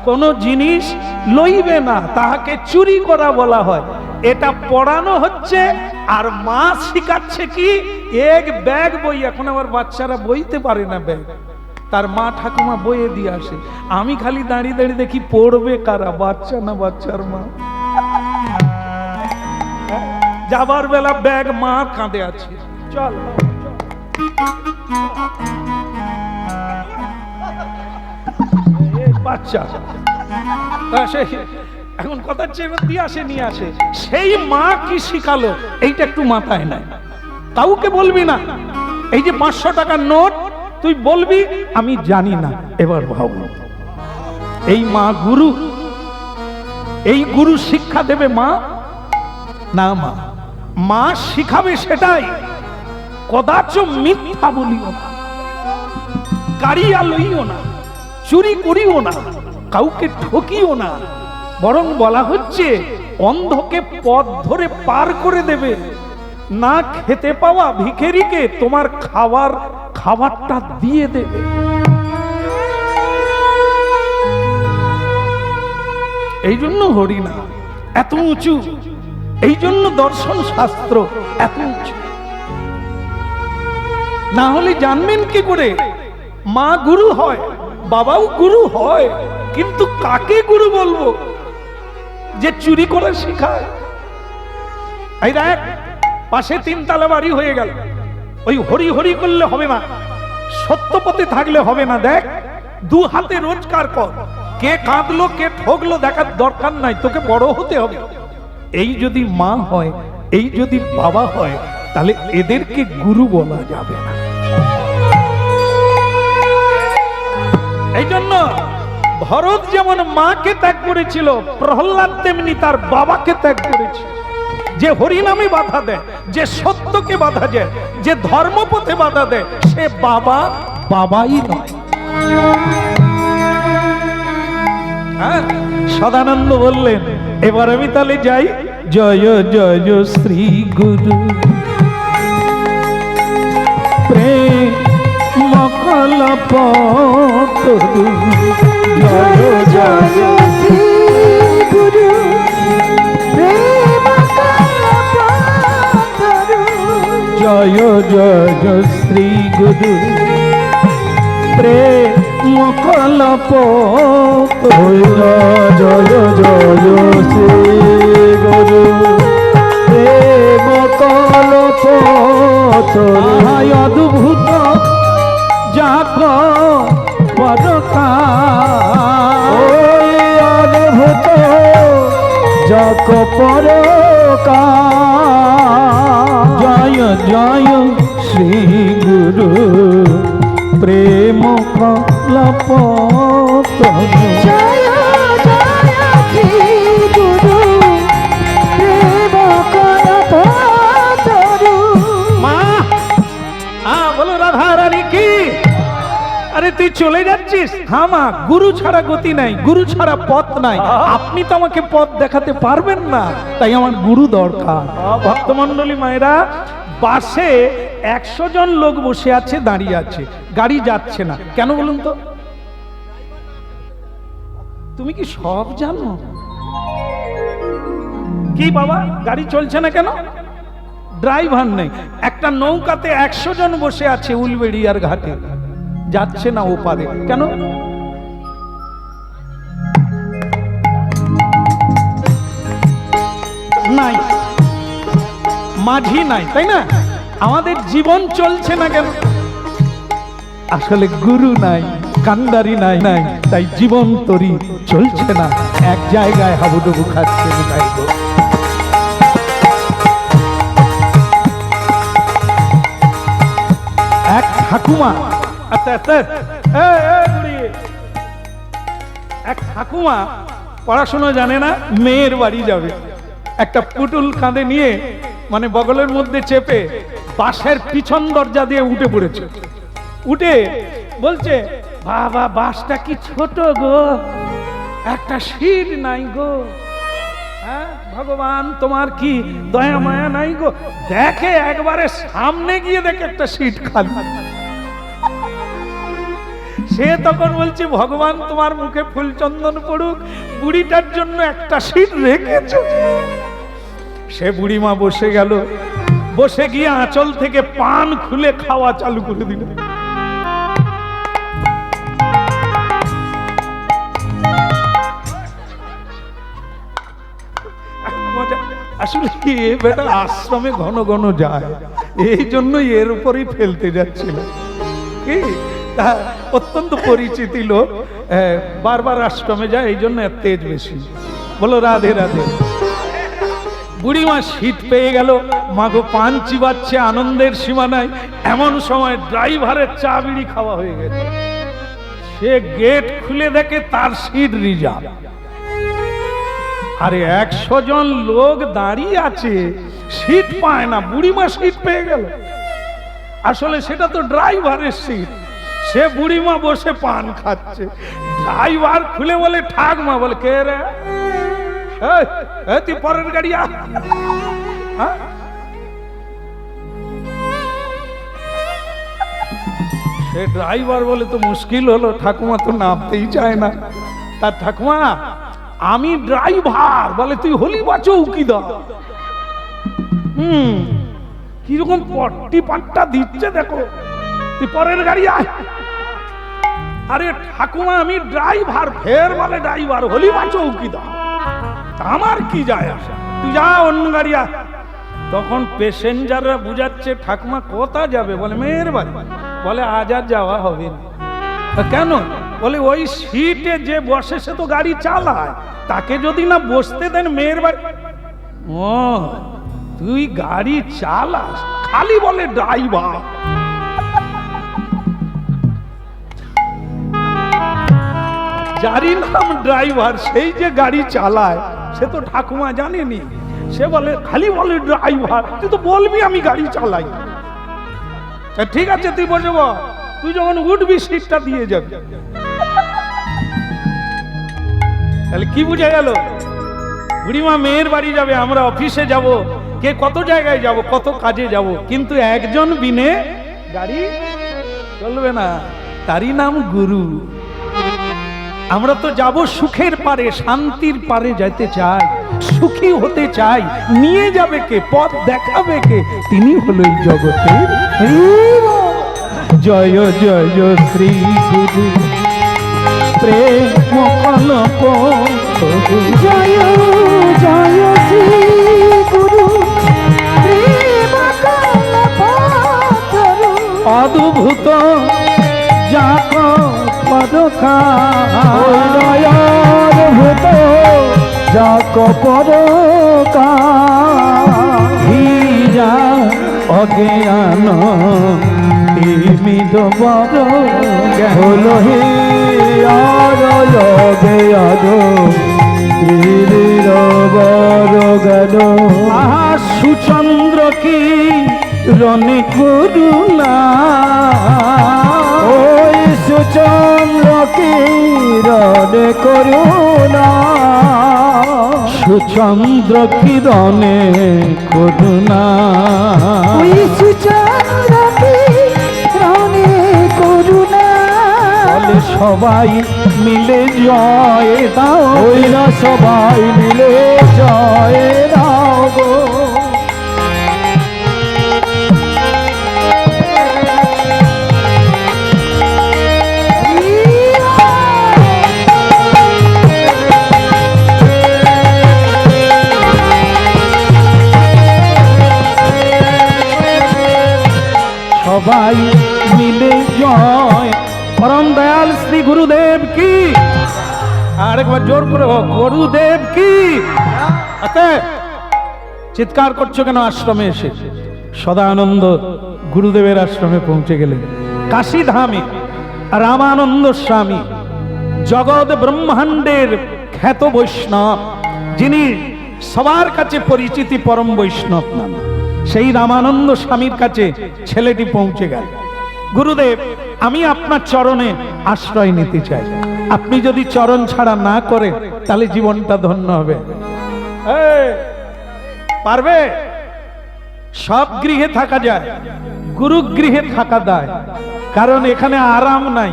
Speaker 1: কোন জিনিস লইবে না, তাহাকে চুরি করা বলা হয়। এটা পড়ানো হচ্ছে, আর মা শিখাচ্ছে কি? এক ব্যাগ বই। এখন আমার বাচ্চারা বইতে পারে না ব্যাগ, তার মা ঠাকুমা বইয়ে দিয়ে আসে। আমি খালি দাঁড়িয়ে দাঁড়িয়ে দেখি পড়বে কারা, বাচ্চা না বাচ্চার মা। যাবার বেলা ব্যাগ মা কাঁধে আছে, চল বাচ্চা এখন কথা দিয়ে আসে, নিয়ে আসে। সেই মা কি শিখালো এইটা একটু মাথায় নাই। কাউকে বলবি না এই যে 500 টাকার নোট, তুই বলবি আমি জানি না। এবার ভাবো, এই মা গুরু, এই গুরু শিক্ষা দেবে মা না? মা শিখাবে সেটাই, কদাচ মিথ্যা বলিও না, কারিয়া লইও না, চুরি করিও না, কাউকে ঠকিও না। বরং বলা হচ্ছে অন্ধকে পথ ধরে পার করে দেবে, না খেতে পাওয়া ভিখারিকে তোমার খাবারটা দিয়ে দেবে। এই জন্য হরিনাম এত উঁচু, এই জন্য দর্শন শাস্ত্র এত উঁচু। না হলে জানবেন কি করে? মা গুরু হয়, বাবাও গুরু হয়, কিন্তু কাকে গুরু বলবো? যে চুরি করে শেখায়। এই দেখ, পাশে 3 তলা বাড়ি হয়ে গেল, ওই হরি হরি করলে হবে না, সত্যপথে থাকলে হবে না। দেখ, 2 হাতে রোজগার কর, কে কাঁদলো কে ঠকলো দেখার দরকার নাই, তোকে বড় হতে হবে। এই যদি মা হয়, এই যদি বাবা হয়, তাহলে এদেরকে গুরু বলা যাবে না। এই জন্য ভরত যেমন মাকে ত্যাগ করেছিল, প্রহ্লাদ তেমনি তার বাবাকে ত্যাগ করেছিল। যে হরিনামে বাধা দেয়, যে সত্যকে বাধা দেয়, যে ধর্মপথে বাধা দেয়, সে বাবাই নয়। সদানন্দ বললেন, এবার আমি তাহলে যাই। জয় জয় শ্রী গুরু প্রেম কল্পতরু,
Speaker 3: জয় জয় শ্রী গুরু প্রেম কল্পতরু,
Speaker 2: জয় জয় শ্রী গুরু প্রেম কল্পতরু, জয় জয় শ্রী গুরু প্রেম কল্পতরু। অদ্ভুত যাক পরকার, অদ্ভুত যাক পরকার। জয় জয় শ্রী গুরু প্রেম কল্পতরু,
Speaker 3: জয় জয় শ্রী গুরু প্রেম কল্পতরু।
Speaker 1: মা, বলো রাধা রানী কি? আরে তুই চলে যাচ্ছিস? থামা, গুরু ছাড়া গতি নাই, গুরু ছাড়া পথ নাই। আপনি তো আমাকে পথ দেখাতে পারবেন না, তাই আমার গুরু দরকার। ভক্তমণ্ডলী মায়েরা, বাসে 100 জন লোক বসে আছে, দাঁড়িয়ে আছে, গাড়ি যাচ্ছে না কেন বলুন তো? তুমি কি সব জানো? কি বাবা, গাড়ি চলছে না কেন? ড্রাইভার নেই। একটা নৌকাতে 100 জন বসে আছে উলবেড়িয়ার ঘাটে, যাচ্ছে না ওপারে কেন? নাই, মাঝি নাই, তাই না? আমাদের জীবন চলছে না কেন? আসলে গুরু নাই, কান্ডারি নাই, তাই জীবন তরি চলছে না, এক জায়গায় হাবুডুবু খাচ্ছে। এক ঠাকুমা, এক ঠাকুমা পড়াশোনা জানে না, মেয়ের বাড়ি যাবে, একটা পুতুল কাঁধে নিয়ে, মানে বগলের মধ্যে চেপে, বাসের পিছন দরজা দিয়ে উঠে পড়েছে। উঠে বলছে, বাবা বাসটা কি ছোট গো, একটা সিট নাই গো। হ্যাঁ, ভগবান তোমার কি দয়া মায়া নাই গো? দেখে একবারে সামনে গিয়ে দেখে একটা সিট খালি। সে তখন বলছে ভগবান তোমার মুখে ফুল চন্দন পড়ুক, বুড়িটার জন্য একটা সিট রেখেছো। সে বুড়িমা বসে গেল, বসে গিয়ে আঁচল থেকে পান খুলে খাওয়া চালু করে দিল। আসলে কি বেটা আশ্রমে ঘন ঘন যায়, এই জন্যই এর উপরই ফেলতে যাচ্ছিল। কি তা অত্যন্ত পরিচিতি লোক, বারবার আশ্রমে যায়, এই জন্য এর তেজ বেশি। বলো রাধে রাধে। বুড়িমা শীত পেয়ে গেল, মাগো পান চিবাচ্ছে, আনন্দের সীমা নাই। এমন সময় ড্রাইভারের চা বিড়ি খাওয়া হয়ে গেছে। সে গেট খুলে দেখে তার সিট রিজার্ভ। আরে 100 জন লোক দাঁড়িয়ে আছে, সিট পায় না, বুড়িমা সিট পেয়ে গেল। আসলে সেটা তো ড্রাইভারের সিট। সে বুড়িমা বসে পান খাচ্ছে, ড্রাইভার খুলে বলে ঠাকমা, বলে কে রে? তুই পরের গাড়ি আ। সে ড্রাইভার বলে তো মুশকিল হলো, ঠাকুমা তো নামতেই চায় না। তার ঠাকুমা আমি ড্রাইভার, বলে তুই হলি বা চৌকিদার। কিরকম পট্টি পাট্টা দিচ্ছে দেখো, তুই পরের গাড়ি আয়। আরে ঠাকুমা আমি ড্রাইভার, ফের বলে ড্রাইভার, হলি বা চৌকিদার, আমার কি যায় আসা, তুই যা অন্য গাড়ি আয়। তখন প্যাসেঞ্জাররা বুঝাচ্ছে ঠাকুমা কোথা যাবে? বলে মেয়ের বাড়ি। বলে আজ আর যাওয়া হবে না। কেন? বলে ওই সিটে যে বসে সে তো গাড়ি চালায়, তাকে যদি না বসতে দেন মেয়ের বাড়ি। ও তুই গাড়ি চালাস, খালি বলে ড্রাইভার। যারই নাম ড্রাইভার, সেই যে গাড়ি চালায় সে তো ঠাকুমা জানেনি। সে বলে খালি বলে ড্রাইভার, তুই তো বলবি আমি গাড়ি চালাই। ঠিক আছে তুই বসে বল, তুই যখন উঠবি সিটটা দিয়ে যাবি। তাহলে কি বুঝা গেল? বুড়িমা মেয়ের বাড়ি যাবে, আমরা অফিসে যাব, কে কত জায়গায় যাব, কত কাজে যাব, কিন্তু একজন বিনে গাড়ি চলবে না, তারই নাম গুরু। আমরা তো যাব সুখের পারে, শান্তির পারে যেতে চাই, সুখী হতে চাই। নিয়ে যাবে কে, পথ দেখাবে কে? তিনি হলো এই জগতের।
Speaker 2: জয় জয় শ্রী গুরু প্রেম কলপ।
Speaker 3: জয় জয় শ্রী গুরু প্রেম কল্প তরু।
Speaker 2: অদ্ভুত যাক পদকা, অদ্ভুত যাক পদকা, হীরা অজ্ঞান তিমিদ বড় হল হে আহা সুচন্দ্র কি রনি করুণা, ওই সুচন্দ্র কি রনে করুণা, সুচন্দ্র কিরণে করুণা,
Speaker 3: ওই সুচন্দ্র কিরণে করুণা।
Speaker 2: বলে সবাই মিলে জয় দাও, ওই না সবাই মিলে জয় দাও গো। সবাই মিলে জয়। পরম দয়াল শ্রী গুরুদেব কি, আরেকবার জোর করে হোক, গুরুদেব কি। চিৎকার করছো কেন? আশ্রমে এসে সদানন্দ গুরুদেবের আশ্রমে পৌঁছে গেলেন। কাশী ধামে রামানন্দ স্বামী, জগৎ ব্রহ্মাণ্ডের খ্যাত বৈষ্ণব, যিনি সবার কাছে পরিচিতি পরম বৈষ্ণব নাম, সেই রামানন্দ স্বামীর কাছে ছেলেটি পৌঁছে গেল। গুরুদেব আমি আপনার চরণে আশ্রয় নিতে চাই, আপনি যদি চরণ ছাড়া না করেন তাহলে জীবনটা ধন্য হবে। এই, পারবে? সব গৃহে থাকা যায়, গুরু গৃহে থাকা দায়। কারণ এখানে আরাম নাই,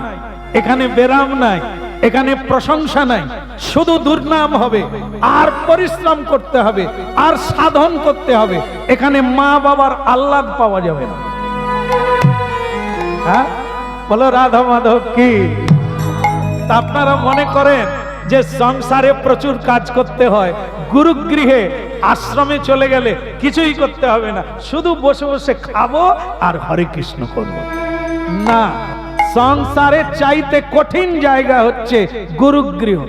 Speaker 2: এখানে বেরাম নাই, এখানে প্রশংসা নাই, শুধু দুর্নাম হবে, আর পরিশ্রম করতে হবে, আর সাধন করতে হবে। এখানে মা বাবার আহ্লাদ পাওয়া যাবে না। হ্যাঁ, বলো রাধা মাধব কি? তা আপনারা মনে করেন যে সংসারে প্রচুর কাজ করতে হয়, গুরুগৃহে আশ্রমে চলে গেলে কিছুই করতে হবে না, শুধু বসে বসে খাবো আর হরে কৃষ্ণ করব? না, সংসারের চাইতে কঠিন জায়গা হচ্ছে গুরুগৃহ।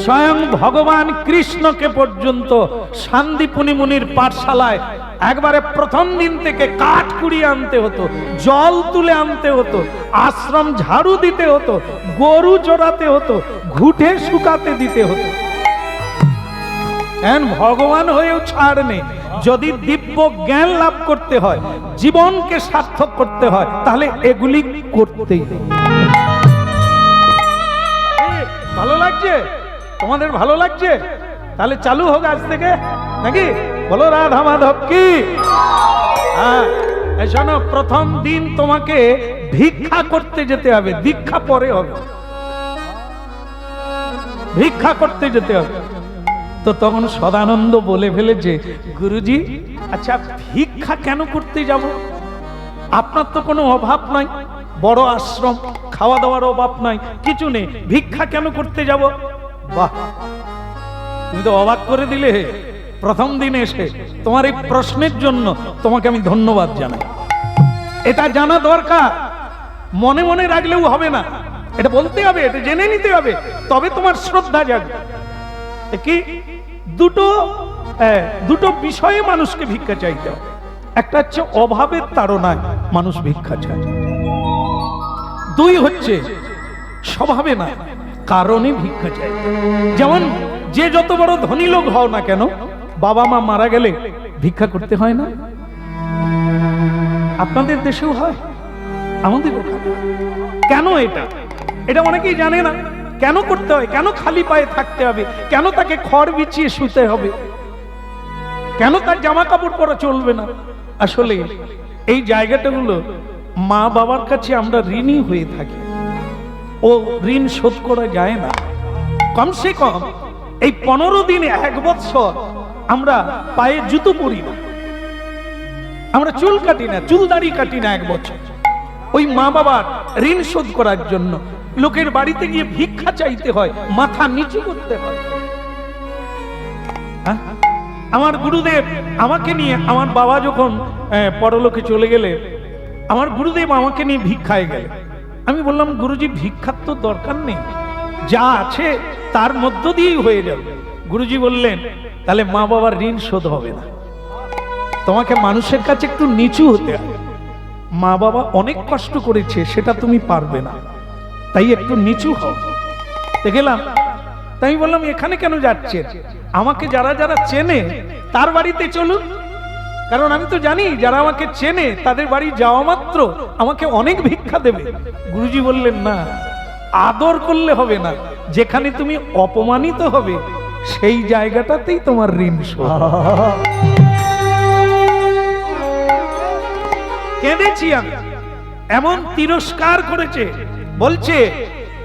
Speaker 2: স্বয়ং ভগবান কৃষ্ণকে পর্যন্ত শান্তিপুনি মুনির পাঠশালায় একবারে প্রথম দিন থেকে কাঠ কুড়িয়ে আনতে হতো, জল তুলে আনতে হতো, আশ্রম ঝাড়ু দিতে হতো, গরু চড়াতে হতো, ঘুটে শুকাতে দিতে হতো। ভগবান হয়েও ছাড় নেই। যদি দিব্য জ্ঞান লাভ করতে হয়, জীবনকে সার্থক করতে হয়, তাহলে এগুলি করতেই হবে। ভালো লাগছে? তোমাদের ভালো লাগছে? তাহলে চালু হোক আজ থেকে, নাকি? বলো রাধা মাধব কি? হ্যাঁ, শোনো, প্রথম দিন তোমাকে ভিক্ষা করতে যেতে হবে, দীক্ষা পরে হবে, ভিক্ষা করতে যেতে হবে। তো তখন সদানন্দ বলে ফেলেছে, গুরুজি, আচ্ছা ভিক্ষা কেন করতে যাব? আপনার তো কোনো অভাব নাই, বড় আশ্রম, খাওয়া দাওয়ার অভাব নাই, কিছু নেই, ভিক্ষা কেন করতে যাব? বাহ, তুমি তো অবাক করে দিলে প্রথম দিনে এসে। তোমার এই প্রশ্নের জন্য তোমাকে আমি ধন্যবাদ জানাই। এটা জানা দরকার, মনে মনে রাখলেও হবে না, এটা বলতে হবে, এটা জেনে নিতে হবে, তবে তোমার শ্রদ্ধা জাগবে। কি? দুটো বিষয়ে মানুষকে ভিক্ষা চাইতে হবে। একটা হচ্ছে অভাবের তাড়নায় মানুষ ভিক্ষা চায়, দুই হচ্ছে স্বভাবে না, কারণে ভিক্ষা চায়। যেমন যে যত বড় ধনী লোক হও না কেন, বাবা মা মারা গেলে ভিক্ষা করতে হয় না? আপনাদের দেশেও হয়, আমাদের কেন এটা অনেকেই জানে না। কেন করতে হয়? কেন খালি পায়ে থাকতে হবে? কেন তাকে খড় বিছিয়ে শুতে হবে? কেন তার জামা কাপড় পরা চলবে না? আসলে এই জায়গাটাগুলো মা বাবার কাছে আমরা ঋণী হয়ে থাকি, ও ঋণ শোধ করা যায় না। কমসে কম এই 15 দিন, 1 বছর আমরা পায়ে জুতো পরি না, আমরা চুল কাটি না, চুল দাড়ি কাটি না 1 বছর, ওই মা বাবার ঋণ শোধ করার জন্য। লোকের বাড়িতে গিয়ে ভিক্ষা চাইতে হয়, মাথা নিচু করতে হয়। আমার গুরুদেব আমাকে নিয়ে, আমার বাবা যখন পরলোকে চলে গেলে, আমার গুরুদেব আমাকে নিয়ে ভিক্ষায় গেলে। আমি বললাম, গুরুজি ভিক্ষার তো দরকার নেই, যা আছে তার মধ্য দিয়েই হয়ে যাবে। গুরুজি বললেন, তাহলে মা বাবার ঋণ শোধ হবে না, তোমাকে মানুষের কাছে একটু নিচু হতে হবে। মা বাবা অনেক কষ্ট করেছে, সেটা তুমি পারবে না, তাই একটু নিচু হও। গেলাম, তাই বললাম, এখানে কেন যাচ্ছে? আমাকে যারা যারা চেনে তার বাড়িতে চলুন, কারণ আমি তো জানি যারা আমাকে চেনে তাদের বাড়ি যাওয়া মাত্র আমাকে অনেক ভিক্ষা দেবে। গুরুজি বললেন, না, আদর করলে হবে না, যেখানে তুমি অপমানিত হবে সেই জায়গাটাতেই তোমার ঋণ শোধ। কেঁদেছি আমি, এমন তিরস্কার করেছে, বলছে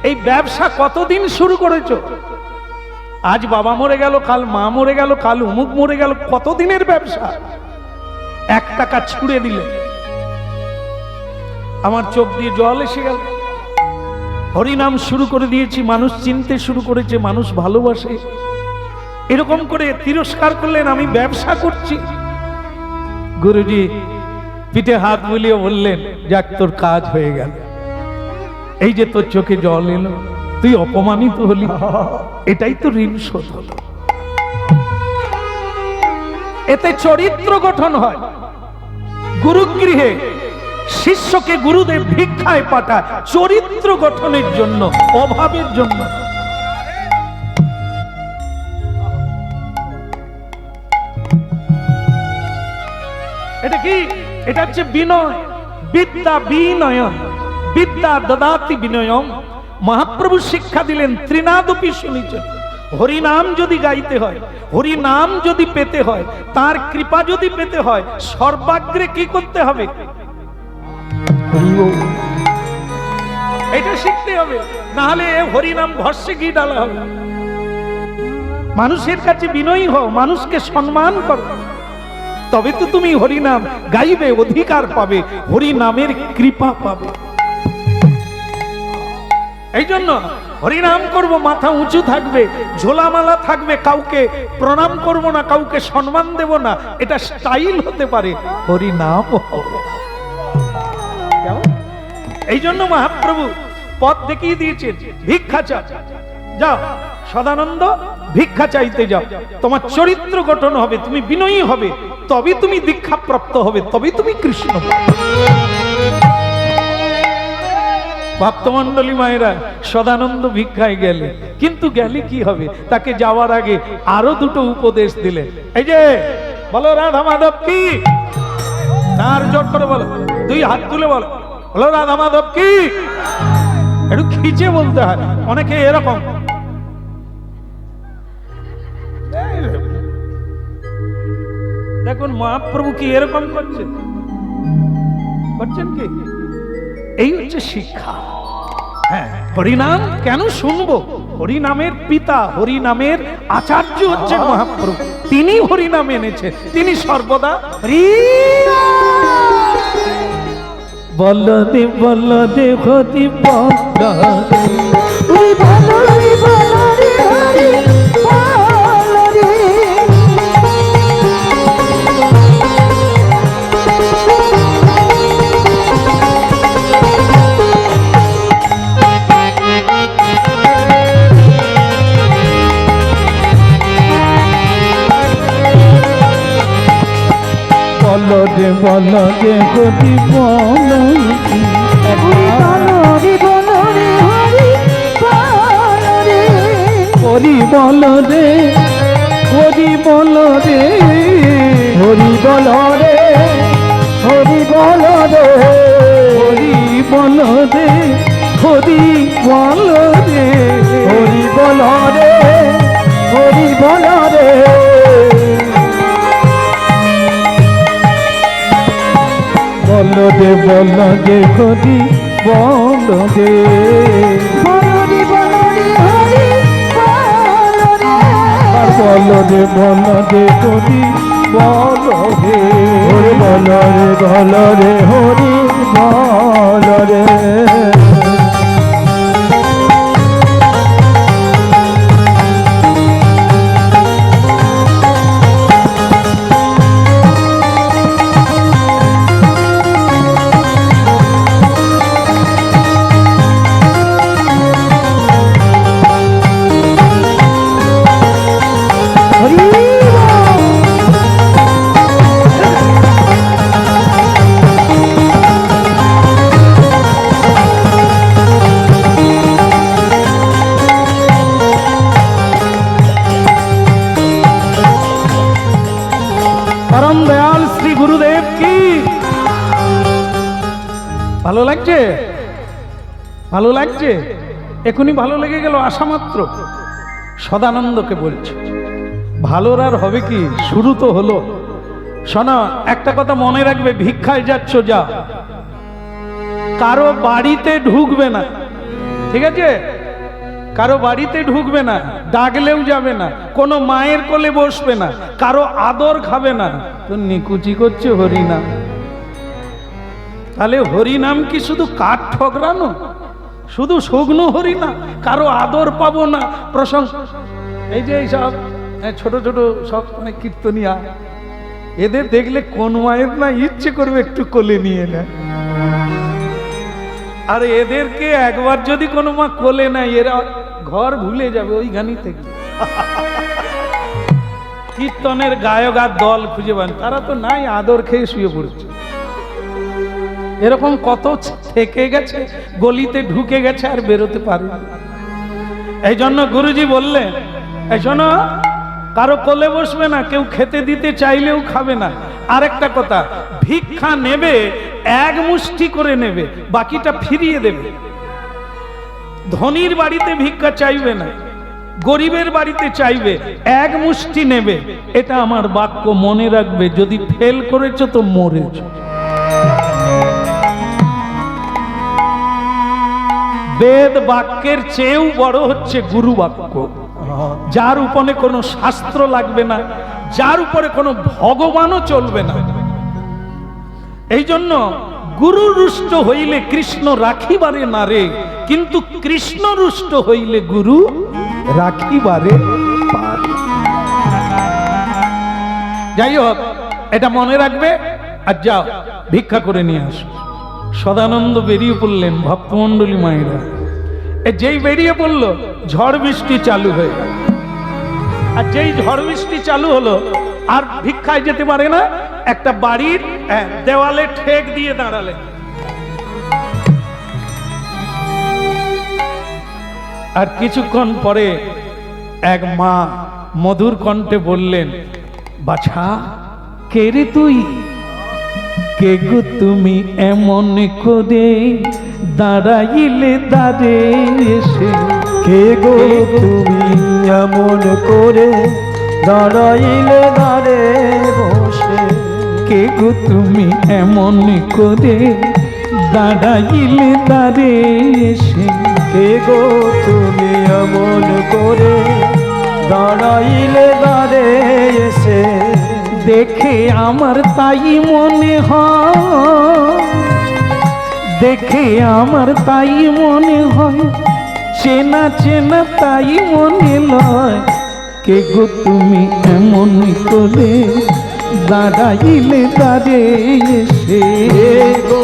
Speaker 2: এই ব্যবসা কতদিন শুরু করেছো? আজ বাবা মরে গেল, কাল মা মরে গেল, কাল অমুক মরে গেল, কতদিনের ব্যবসা? 1 টাকা ছুড়ে দিলে আমার চোখ দিয়ে জল এসে গেল। হরিনাম শুরু করে দিয়েছি, মানুষ চিনতে শুরু করেছে, মানুষ ভালোবাসে। এরকম করে তিরস্কার করলেন, আমি ব্যবসা করছি। গুরুজি পিঠে হাত বুলিয়ে বললেন, যাক, তোর কাজ হয়ে গেল, এই যে তোর চোখে জল এলো, তুই অপমানিত হলি, এটাই তো ঋণ শোধ হলো। এতে চরিত্র গঠন হয়। গুরুগৃহে শিষ্যকে গুরুদেব ভিক্ষায় পাঠায় চরিত্র গঠনের জন্য, অভাবের জন্য। এটা কি? এটা হচ্ছে বিনয়, বিদ্যা বিনয়ন, বিদ্যা দদাতি বিনয়ম। মহাপ্রভু শিক্ষা দিলেন, ত্রিনাদপি শুনিছেন, হরি নাম যদি গাইতে হয়, হরি নাম যদি পেতে হয়, তার কৃপা যদি পেতে হয়, সর্বাগ্রে কি করতে হবে? এটা শিখতে হবে, না হলে হরি নাম ভস্যে ঘি ডালা হবে। মানুষের কাছে বিনয়ী হও, মানুষকে সম্মান করো, তবে তো তুমি হরি নাম গাইবে, অধিকার পাবে, হরি নামের কৃপা পাবে। এই জন্য হরিনাম করব, মাথা উঁচু থাকবে, ঝোলামালা থাকবে, কাউকে প্রণাম করব না, কাউকে সম্মান দেব না, এটা স্টাইল হতে পারে, হরিনাম হবে। এই জন্য মহাপ্রভু পথ দেখিয়ে দিয়েছেন, ভিক্ষা চাও, যাও সদানন্দ ভিক্ষা চাইতে যাও, তোমার চরিত্র গঠন হবে, তুমি বিনয়ী হবে, তবে তুমি দীক্ষা প্রাপ্ত হবে, তবে তুমি কৃষ্ণ। ভক্তমন্ডলী মায়েরা, সদানন্দ ভিক্ষায় গেলে, কিন্তু গেলে কি হবে? তাকে যাওয়ার আগে আরো দুটো উপদেশ দিলে। এই যে বলো রাধা মাধব কি, তার জোর করে বলো, দুই হাত তুলে বলো, বলো রাধা মাধব কি। একটু খিচে বলতে হয়, অনেকে এরকম। দেখুন মহাপ্রভু কি এরকম করছেন, করছেন কি? এই হচ্ছে শিক্ষা। হ্যাঁ, হরিনাম কেন শুনবো? হরিনামের পিতা, হরিনামের আচার্য হচ্ছেন মহাপ্রভু, তিনি হরিনাম এনেছেন, তিনি সর্বদা বলদে বলদে হরি বলদে বলদে বলদে হরি হরি বলদে হরি বলদে হরি বলদে হরি বলদে হরি বলদে হরি বলদে হরি বলদে হরি বলদে বলদে বলদে হরি বলদে বলদে বলদে বলদে হরি বলদে হরি বলদে বলদে হরি বলদে। ভালো লাগছে, ভালো লাগছে, এখনই ভালো লেগে গেল আশা মাত্র। সদানন্দকে বলছে, ভালোর আর হবে কি, শুরু তো হলো। শোনা, একটা কথা মনে রাখবে, ভিক্ষায় যাচ্ছ যা, কারো বাড়িতে ঢুকবে না, ঠিক আছে? কারো বাড়িতে ঢুকবে না, ডাকলেও যাবে না, কোনো মায়ের কোলে বসবে না, কারো আদর খাবে না, তো নিকুচি করছে হরিনাম। তাহলে হরিনাম কি শুধু কাঠ ঠকরানো, শুধু শুকনো হরিনাম? কারো আদর পাবো না, প্রসঙ্গ এই যে এইসব ছোট ছোট সব মানে কীর্তনিয়া, এদের দেখলে কোন মায়ের না ইচ্ছে করবে একটু কোলে নিয়ে নেয়। আর এদেরকে একবার যদি কোনো মা কোলে নেয়, এরা ঘর ভুলে যাবে ওইখানেই থেকে। কীর্তনের গায়ক আর দল খুঁজে পান, তারা তো নাই, আদর খেয়ে শুয়ে পড়ছে। এরকম কত থেকে গেছে, গলিতে ঢুকে গেছে আর বেরোতে পারে। এই জন্য গুরুজি বললেন, এই শোনো, কারো কোলে বসবে না, কেউ খেতে দিতে চাইলেও খাবে না। আরেকটা কথা, ভিক্ষা নেবে এক মুষ্টি করে নেবে, বাকিটা ফিরিয়ে দেবে। ধনীর বাড়িতে ভিক্ষা চাইবে না,
Speaker 1: গরিবের বাড়িতে চাইবে, এক মুষ্টি নেবে। এটা আমার বাক্য, মনে রাখবে। যদি ফেল করেছো তো মরেছ। বেদ বাক্যের চেয়েও বড় হচ্ছে গুরু বাক্য, যার উপরে কোনো শাস্ত্র লাগবে না, যার উপরে কোনো ভগবানও চলবে না। এই জন্য গুরু রুষ্ট হইলে কৃষ্ণ রাখিবারে না রে, কিন্তু কৃষ্ণ রুষ্ট হইলে গুরু রাখিবারে পারে। যাই হোক, এটা মনে রাখবে। আর যাও ভিক্ষা করে নিয়ে আসো। সদানন্দ বেরিয়ে পড়লেন, ভক্তমণ্ডলী মায়েরা। যেই বেরিয়ে পড়লো, ঝড় বৃষ্টি চালু হয়ে গেল। আর যেই ঝড় বৃষ্টি চালু হলো, আর ভিক্ষায় যেতে পারে না, একটা বাড়ির দেওয়ালে ঠেক দিয়ে দাঁড়ালেন। আর কিছুক্ষণ পরে এক মা মধুর কণ্ঠে বললেন, বাছা, কে রে তুই? কে গো তুমি এমন করে দাঁড়াইলে দাঁড়ে এসে?
Speaker 3: কে গো তুমি এমন করে দাঁড়াইলে দাঁড়ে বসে?
Speaker 1: কে গো তুমি এমন করে দাঁড়াইলে দাঁড়ে এসে?
Speaker 3: কে গো তুমি এমন করে দাঁড়াইলে দাঁড়ে এসে?
Speaker 1: দেখে আমার তাই মনে হয়, দেখে আমার তাই মনে হয়, চেনা চেনা তাই মনে লয়। কে গো তুমি এমন করে দাঁড়াইলে দাঁড়ে এসে?
Speaker 3: কে গো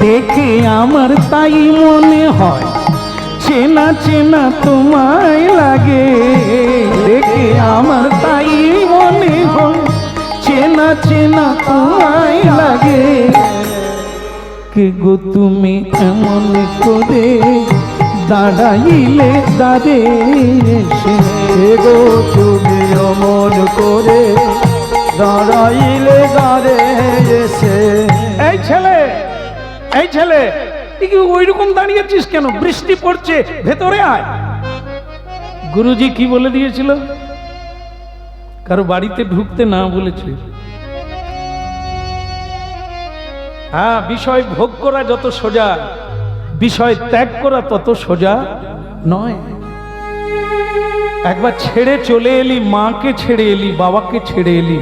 Speaker 1: দেখে আমার তাই মনে হয়, চেনা চেনা তোমায় লাগে। দেখে আমার তাই মনে হয়, চেনা চেনা তোমায় লাগে। কে গো তুমি এমন করে দাঁড়াইলে দাঁড়ে এসে?
Speaker 3: কে গো তুমি এমন করে দাঁড়াইলে দাঁড়ে এসে?
Speaker 1: এই ছেলে, এই ছেলে, তুই কি ওইরকম দাঁড়িয়েছিস কেন? বৃষ্টি পড়ছে, ভেতরে আয়। গুরুজি কি বলে দিয়েছিল? কারো বাড়িতে ঢুকতে না বলেছে। হ্যাঁ, বিষয় ভোগ করা যত সোজা, বিষয় ত্যাগ করা তত সোজা নয়। একবার ছেড়ে চলে এলি, মাকে ছেড়ে এলি, বাবাকে ছেড়ে এলি,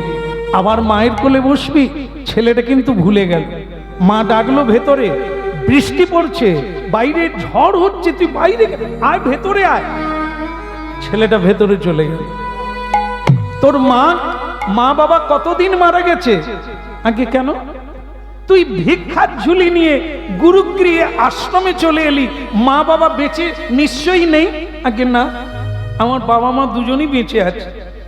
Speaker 1: আবার মায়ের কোলে বসবি, ছেলেটা কিন্তু ভুলে গেল। মা ডাকলো ভেতরে, বৃষ্টি পড়ছে, বাইরে ঝড় হচ্ছে, তুই বাইরে আয়, ভেতরে আয়। ছেলেটা ভেতরে চলে গেল। তোর মা বাবা কতদিন মারা গেছে? আগে কেন? তুই ভিক্ষার ঝুলি নিয়ে গুরুগৃহে আশ্রমে চলে এলি, মা বাবা বেঁচে নিশ্চয়ই নেই? আগে না, আমার বাবা মা দুজনই বেঁচে আছে।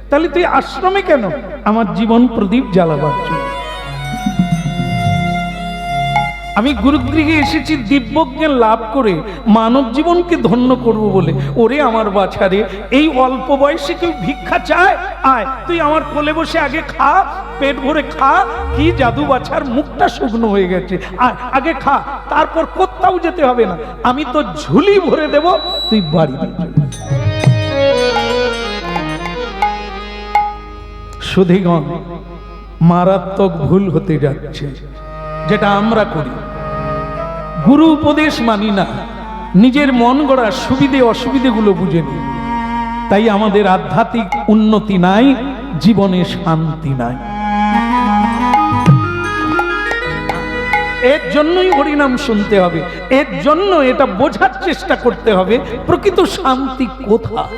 Speaker 1: তাহলে তুই আশ্রমে কেন? আমার জীবন প্রদীপ জ্বালাবার জন্য। আমি গুরুগৃহে এসেছি দিব্যজ্ঞান লাভ করে মানব জীবনকে ধন্য করব বলে। ওরে আমার বাছারে, এই অল্প বয়সে কেউ ভিক্ষা চায়? আয়, তুই আমার কোলে বসে আগে খা, পেট ভরে খা। কি জাদু বাছার, মুখটা শুকনো হয়ে গেছে। আয়, আগে খা, তারপর কোথাও যেতে হবে না। আমি তো ঝুলি ভরে দেব, তুই বাড়ি চলে যা। সুধীগণ, মারাত্মক ভুল হতে যাচ্ছে যেটা আমরা করি। গুরু উপদেশ মানি না, নিজের মন গড়া সুবিধে অসুবিধেগুলো বুঝে নিই। তাই আমাদের আধ্যাত্মিক উন্নতি নাই, জীবনে শান্তি নাই। এর জন্যই হরিনাম শুনতে হবে, এর জন্য এটা বোঝার চেষ্টা করতে হবে প্রকৃত শান্তি কোথায়।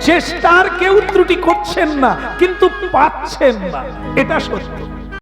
Speaker 1: চেষ্টার কেউ ত্রুটি করছেন না, কিন্তু পাচ্ছেন না, এটা সত্য।